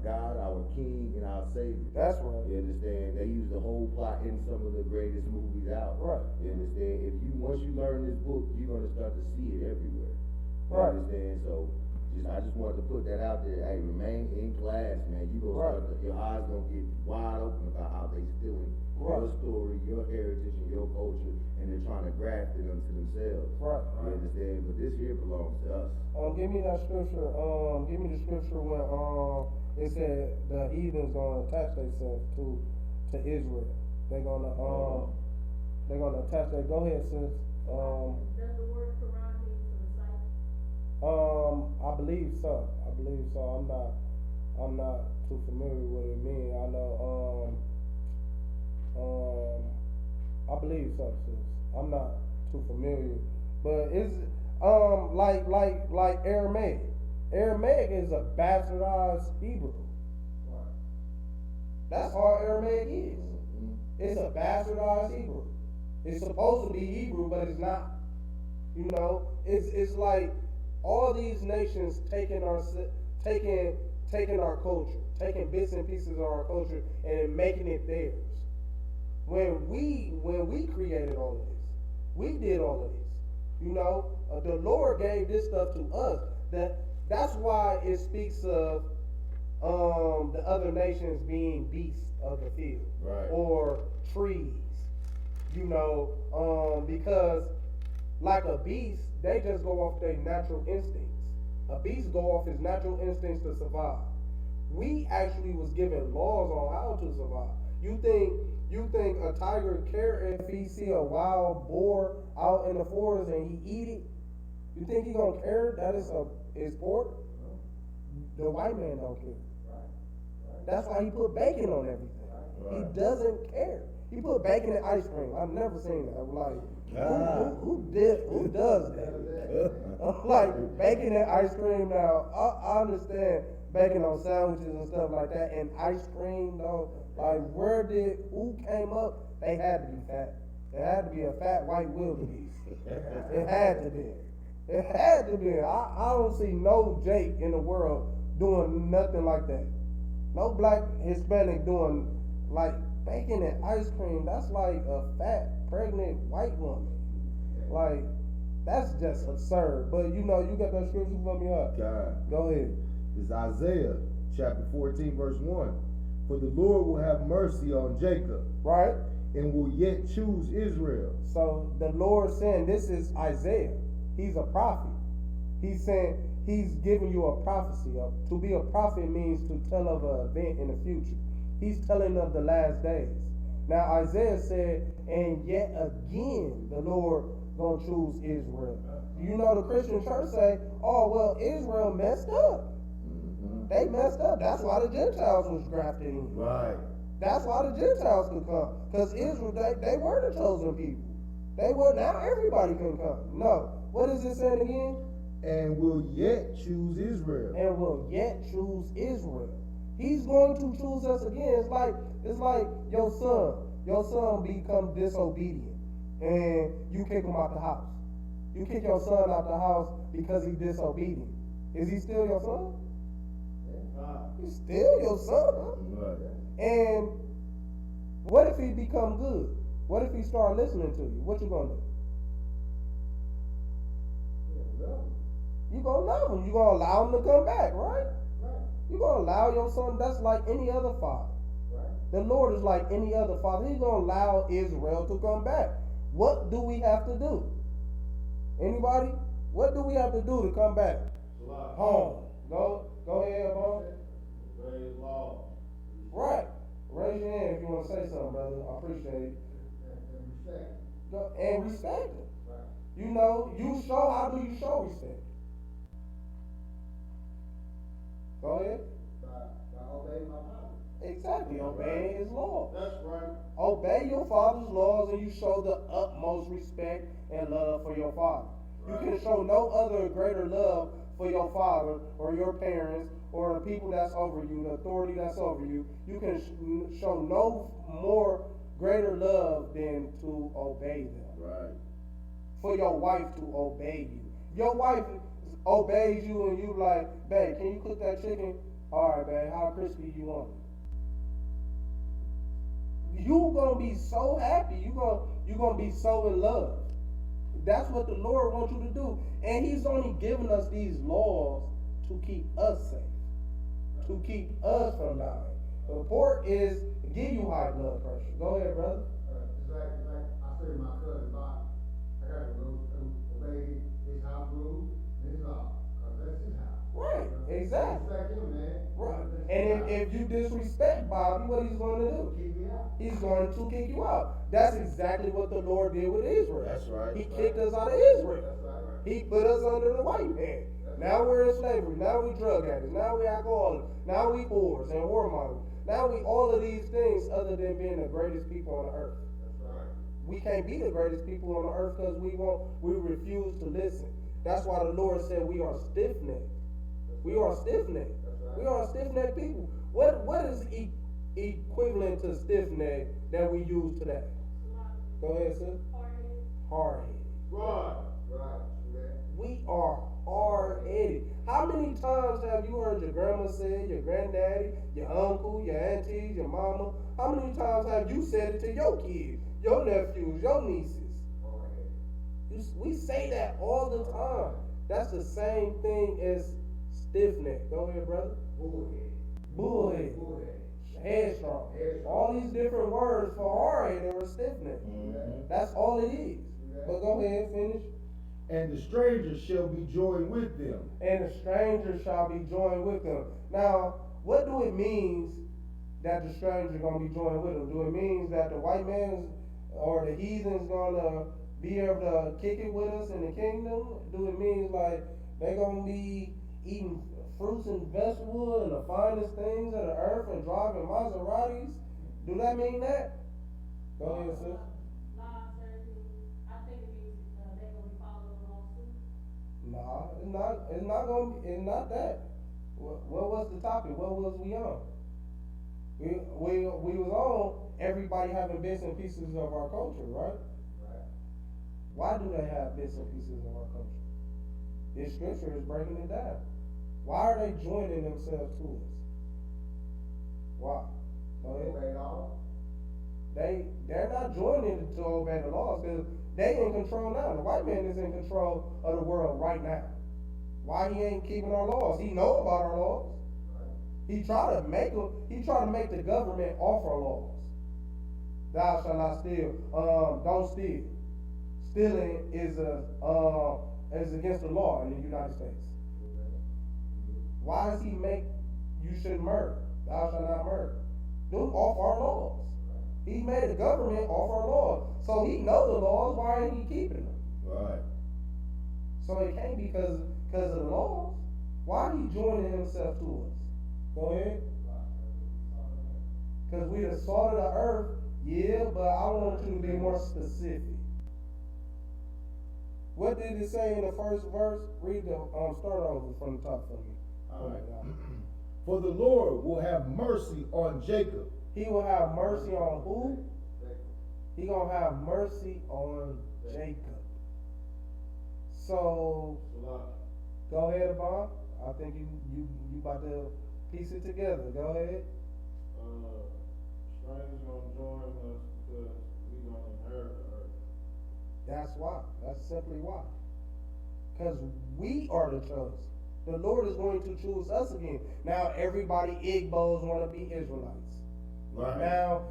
God, our King, and our Savior.
That's right.
You understand? They use the whole plot in some of the greatest movies out.
Right.
You understand? Once you learn this book, you're gonna start to see it everywhere. You
Right.
understand? So I just wanted to put that out there. Hey, remain in class, man. You gonna
Right.
start your eyes gonna get wide open about how they stealing
Right.
your story, your heritage, and your culture, and they're trying to graft it onto themselves.
Right.
You understand? But this here belongs to us.
Give me that scripture. Give me the scripture when it said the heathens gonna attach themselves to Israel. They're gonna attach that. Go ahead, sis.
Does the word Quran mean to recite?
I believe so. I'm not too familiar with what it means. I know. I believe so, sis. I'm not too familiar, but it's like Aramaic. Aramaic is a bastardized Hebrew. That's all Aramaic is. It's a bastardized Hebrew. It's supposed to be Hebrew, but it's not. You know, it's like all these nations taking our culture, taking bits and pieces of our culture and making it theirs. When we created all of this, we did all of this. You know, the Lord gave this stuff to us. That's why it speaks of the other nations being beasts of the field,
Right.
or trees. You know, because like a beast, they just go off their natural instincts. A beast go off his natural instincts to survive. We actually was given laws on how to survive. You think a tiger care if he see a wild boar out in the forest and he eat it? You think he gonna care that it's pork? The white man don't care. That's why he put bacon on everything. He doesn't care. He put bacon in ice cream. I've never seen that. I'm like, who does that? I'm like, bacon and ice cream. Now I understand bacon on sandwiches and stuff like that, and ice cream though. Like, who came up? They had to be fat. It had to be a fat white wildebeest. It had to be. It had to be. I don't see no Jake in the world doing nothing like that. No black Hispanic doing like bacon and ice cream. That's like a fat, pregnant white woman. Like, that's just absurd. But you know, you got that scripture for me up.
God.
Go ahead.
It's Isaiah chapter 14, verse 1. For the Lord will have mercy on Jacob,
Right?
and will yet choose Israel.
So the Lord saying, this is Isaiah. He's a prophet. He's saying, he's giving you a prophecy. To be a prophet means to tell of an event in the future. He's telling of the last days. Now Isaiah said, and yet again the Lord gonna choose Israel. You know, the Christian church say, oh, well, Israel messed up. They messed up. That's why the Gentiles was grafted in.
Right.
That's why the Gentiles could come. Because Israel, they were the chosen people. They were, now everybody can come. No. What is it saying again?
And will yet choose Israel.
And will yet choose Israel. He's going to choose us again. It's like your son. Your son become disobedient. And you kick him out the house. You kick your son out the house because he's disobedient. Is he still your son? He's still your son.
Right.
And what if he become good? What if he start listening to you? What you gonna do? You gonna love him. You gonna allow him to come back, right? You gonna allow your son. That's like any other father. The Lord is like any other father. He's gonna allow Israel to come back. What do we have to do? Anybody? What do we have to do to come back home? Go ahead, Bob.
Obey his law.
Right. Raise your hand if you want to say something, brother. I appreciate it. And respect it. You know, you show. How do you show respect? Go ahead.
By obeying my father.
Exactly. Obeying his laws.
That's right.
Obey your father's laws, and you show the utmost respect and love for your father. You can show no other greater love for your father or your parents or the people that's over you, the authority that's over you. You can show no more greater love than to obey them.
Right.
For your wife to obey you. Your wife obeys you and you like, babe, can you cook that chicken? All right, babe, how crispy you want it? You gonna be so happy. You gonna be so in love. That's what the Lord wants you to do. And he's only giving us these laws to keep us safe, to keep us from dying. The report is give you high blood pressure. Go ahead, brother.
It's like I say to my cousin, Bob, I got to obey his house rules and his law, because that's his house.
Right, exactly.
Respect him, man.
Right. And if you disrespect Bobby, what he's going to do?
Keep me out.
He's going to kick you out. That's exactly what the Lord did with Israel.
That's right.
He kicked us out of Israel.
That's right.
He put us under the white man. Now we're in slavery. Now we drug addicts. Now we alcoholics. Now we whores and whoremongers. Now we all of these things other than being the greatest people on the earth.
That's right.
We can't be the greatest people on the earth because we refuse to listen. That's why the Lord said we are stiff-necked. We are stiff-necked. We are stiff-necked people. What is equivalent to stiff-neck that we use today? Go ahead, sir. Hard-headed.
Right.
Right.
We are hard-headed. How many times have you heard your grandma say, your granddaddy, your uncle, your aunties, your mama? How many times have you said it to your kids, your nephews, your nieces? We say that all the time. That's the same thing as stiff-neck. Go ahead, brother. Bullhead. Headstrong. All these different words for hard-headed or stiff-neck. That's all it is. But go ahead, finish.
And the strangers shall be joined with them.
And the strangers shall be joined with them. Now, what do it mean that the stranger gonna be joined with them? Do it mean that the white man's or the heathen's gonna be able to kick it with us in the kingdom? Do it mean like they gonna be eating fruits and vegetables and the finest things of the earth and driving Maseratis? Do that mean that? Go ahead, sis. Nah, it's not that. What was the topic? What was we on? We was on everybody having bits and pieces of our culture, right?
Right.
Why do they have bits and pieces of our culture? This scripture is breaking it down. Why are they joining themselves to us? Why? Go ahead.
Obey law.
They're not joining to obey the laws because they in control now. The white man is in control of the world right now. Why he ain't keeping our laws? He know about our laws. He try to make the government off our laws. Thou shalt not steal. Don't steal. Stealing is against the law in the United States. Why does he make you shouldn't murder? Thou shalt not murder. Do off our laws. He made the government off our laws. So he knows the laws, why ain't he keeping them?
Right.
So it can't be because of the laws. Why he joining himself to us? Go ahead. Because we the salt of the earth, yeah, but I want you to be more specific. What did it say in the first verse? Read the start over from the top for me.
All right. For the Lord will have mercy on Jacob.
He will have mercy on who? He gonna have mercy on Jacob. So go ahead, Bob. I think you about to piece it together. Go ahead.
Strangers gonna join us because we gonna inherit the earth.
That's why. That's simply why. Because we are the chosen. The Lord is going to choose us again. Now everybody Igbos want to be Israelites.
Right.
Now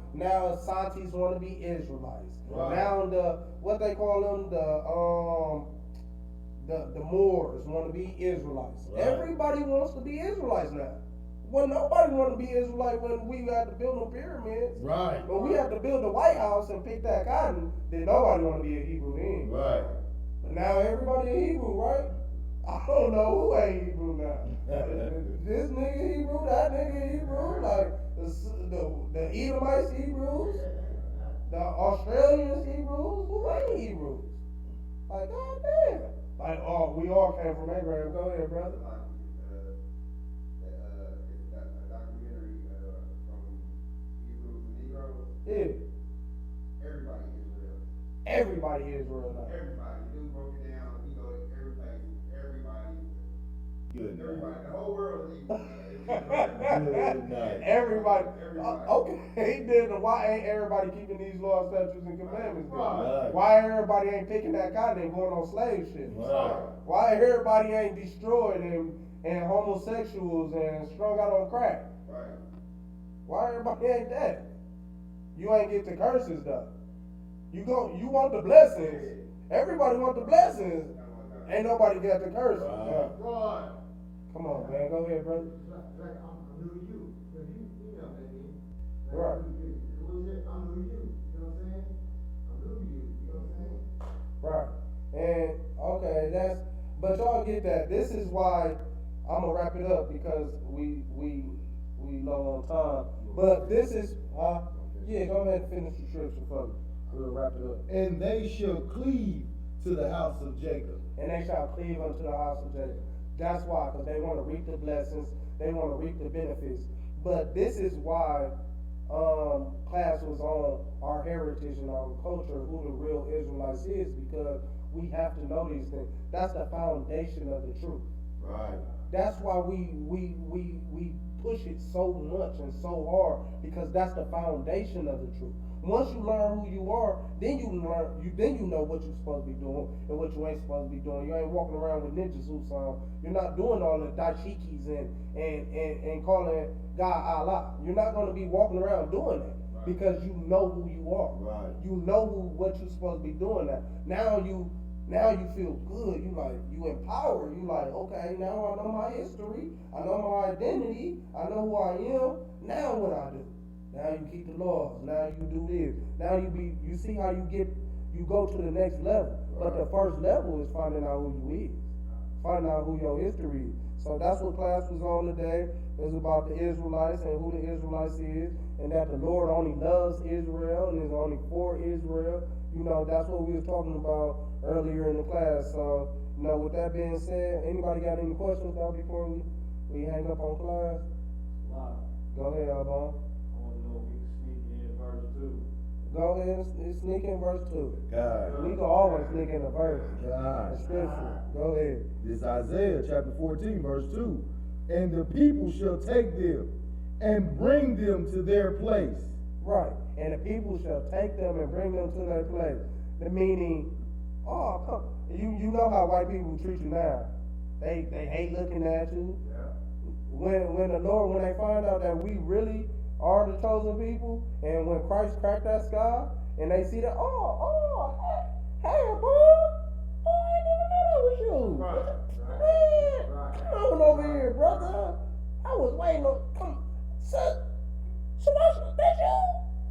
Santis want to be Israelites.
Right.
Now what they call them, the Moors want to be Israelites.
Right.
Everybody wants to be Israelites now. Well, nobody want to be Israelite when we had to build them pyramids.
Right.
When we had to build the White House and pick that cotton, then nobody want to be a Hebrew then.
Right.
But now everybody a Hebrew, right? I don't know who ain't Hebrew now. This nigga Hebrew, that nigga Hebrew, like the Edomites Hebrews, the Australians Hebrews, who ain't Hebrews? Like, goddamn. Like, oh, we all came from Abraham. Go ahead, brother.
A documentary from Hebrews and Negroes.
Yeah.
Everybody Israel.
Everybody Israel now.
Everybody. You broke it down. You go to every place. Everybody.
Good night.
Everybody. The whole world is equal.
Good night.
Everybody.
Everybody.
Okay, then why ain't everybody keeping these laws, statutes, and commandments? Then?
Right.
Why everybody ain't picking that cotton and going on slave ships?
Right.
Why everybody ain't destroyed and homosexuals and strung out on crack?
Right.
Why everybody ain't that? You ain't get the curses though. You want the blessings. Everybody want the blessings. Ain't nobody got the curses.
Right.
Right.
Come on, man. Go ahead, brother.
Like I'm new to you. But you know what I mean?
Right.
What is it? I'm new to you. You know what I'm saying? I'm new to you. You know what I'm saying?
Right. And okay, but y'all get that. This is why I'm gonna wrap it up because we low on time. But this is yeah, go ahead and finish the scripture for me. We'll wrap it up.
And they shall cleave to the house of Jacob.
And they shall cleave unto the house of Jacob. That's why, because they want to reap the blessings, they want to reap the benefits. But this is why class was on our heritage and our culture, who the real Israelites is, because we have to know these things. That's the foundation of the truth.
Right.
That's why we push it so much and so hard, because that's the foundation of the truth. Once you learn who you are, then you know what you're supposed to be doing and what you ain't supposed to be doing. You ain't walking around with ninja suits on. You're not doing all the dashikis and calling God Allah. You're not going to be walking around doing that. Right. Because you know who you are.
Right.
You know what you're supposed to be doing now. Now you feel good. You empowered. You like, okay, now I know my history. I know my identity. I know who I am. Now what I do? Now you keep the laws. Now you do this. Now you see how you go to the next level. Right. But the first level is finding out who you is. Finding out who your history is. So that's what class was on today. It's about the Israelites and who the Israelites is, and that the Lord only loves Israel and is only for Israel. You know, that's what we was talking about earlier in the class. So, you know, with that being said, anybody got any questions now before we hang up on class?
Wow.
Go ahead, Albon.
I want to know if we can sneak in verse 2.
Go ahead and sneak in verse 2.
God.
We can always sneak in a verse.
God.
The scripture. Go ahead.
This is Isaiah chapter 14, verse 2. And the people shall take them and bring them to their place.
Right. And the people shall take them and bring them to their place. The meaning, oh, come. You know how white people treat you now. They hate looking at you.
Yeah.
When the Lord, when they find out that we really are the chosen people, and when Christ cracked that sky, and they see that, hey, boy, I didn't even know that was you.
Right.
Man,
Right.
come on over here, brother. I was waiting on, come, so that's you?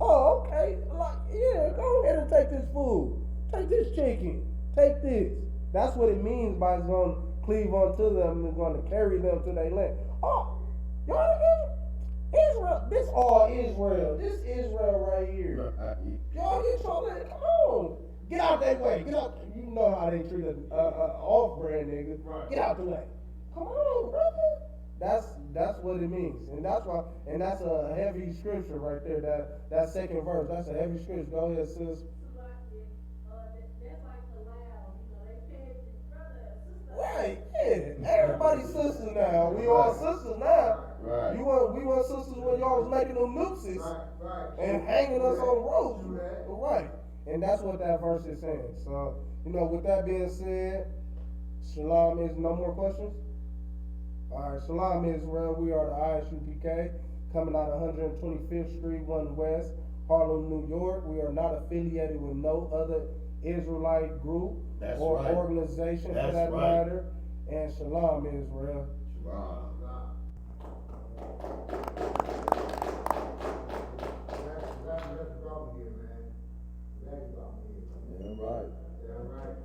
Oh, okay. Like, yeah, go ahead and take this food. Take this chicken. Take this. That's what it means by it's going to cleave unto them and going to carry them to their land. Oh, y'all Israel, this all Israel. This Israel right here. Y'all get your land. Come on. Get out that way. Get out. You know how they treat an off-brand nigga.
Right.
Get out the way. Come on, brother. That's what it means, and that's why, and that's a heavy scripture right there. That second verse, that's a heavy scripture. Go ahead, sis.
That's like the loud, they pay brother, sister.
Right, yeah. Everybody's sisters now. We all sisters now.
Right.
We want sisters when y'all was making them nooses
Right.
and hanging us on ropes.
True that.
Right. And that's what that verse is saying. So, with that being said, Shalom is no more questions? Alright, Shalom Israel. We are the Isupk, coming out of 125th Street, 1 West, Harlem, New York. We are not affiliated with no other Israelite group
That's
or
right.
organization
That's
for that
right.
matter. And Shalom Israel.
Wow.
That's the problem here, man. That's the problem here.
Yeah, right.
Yeah, right.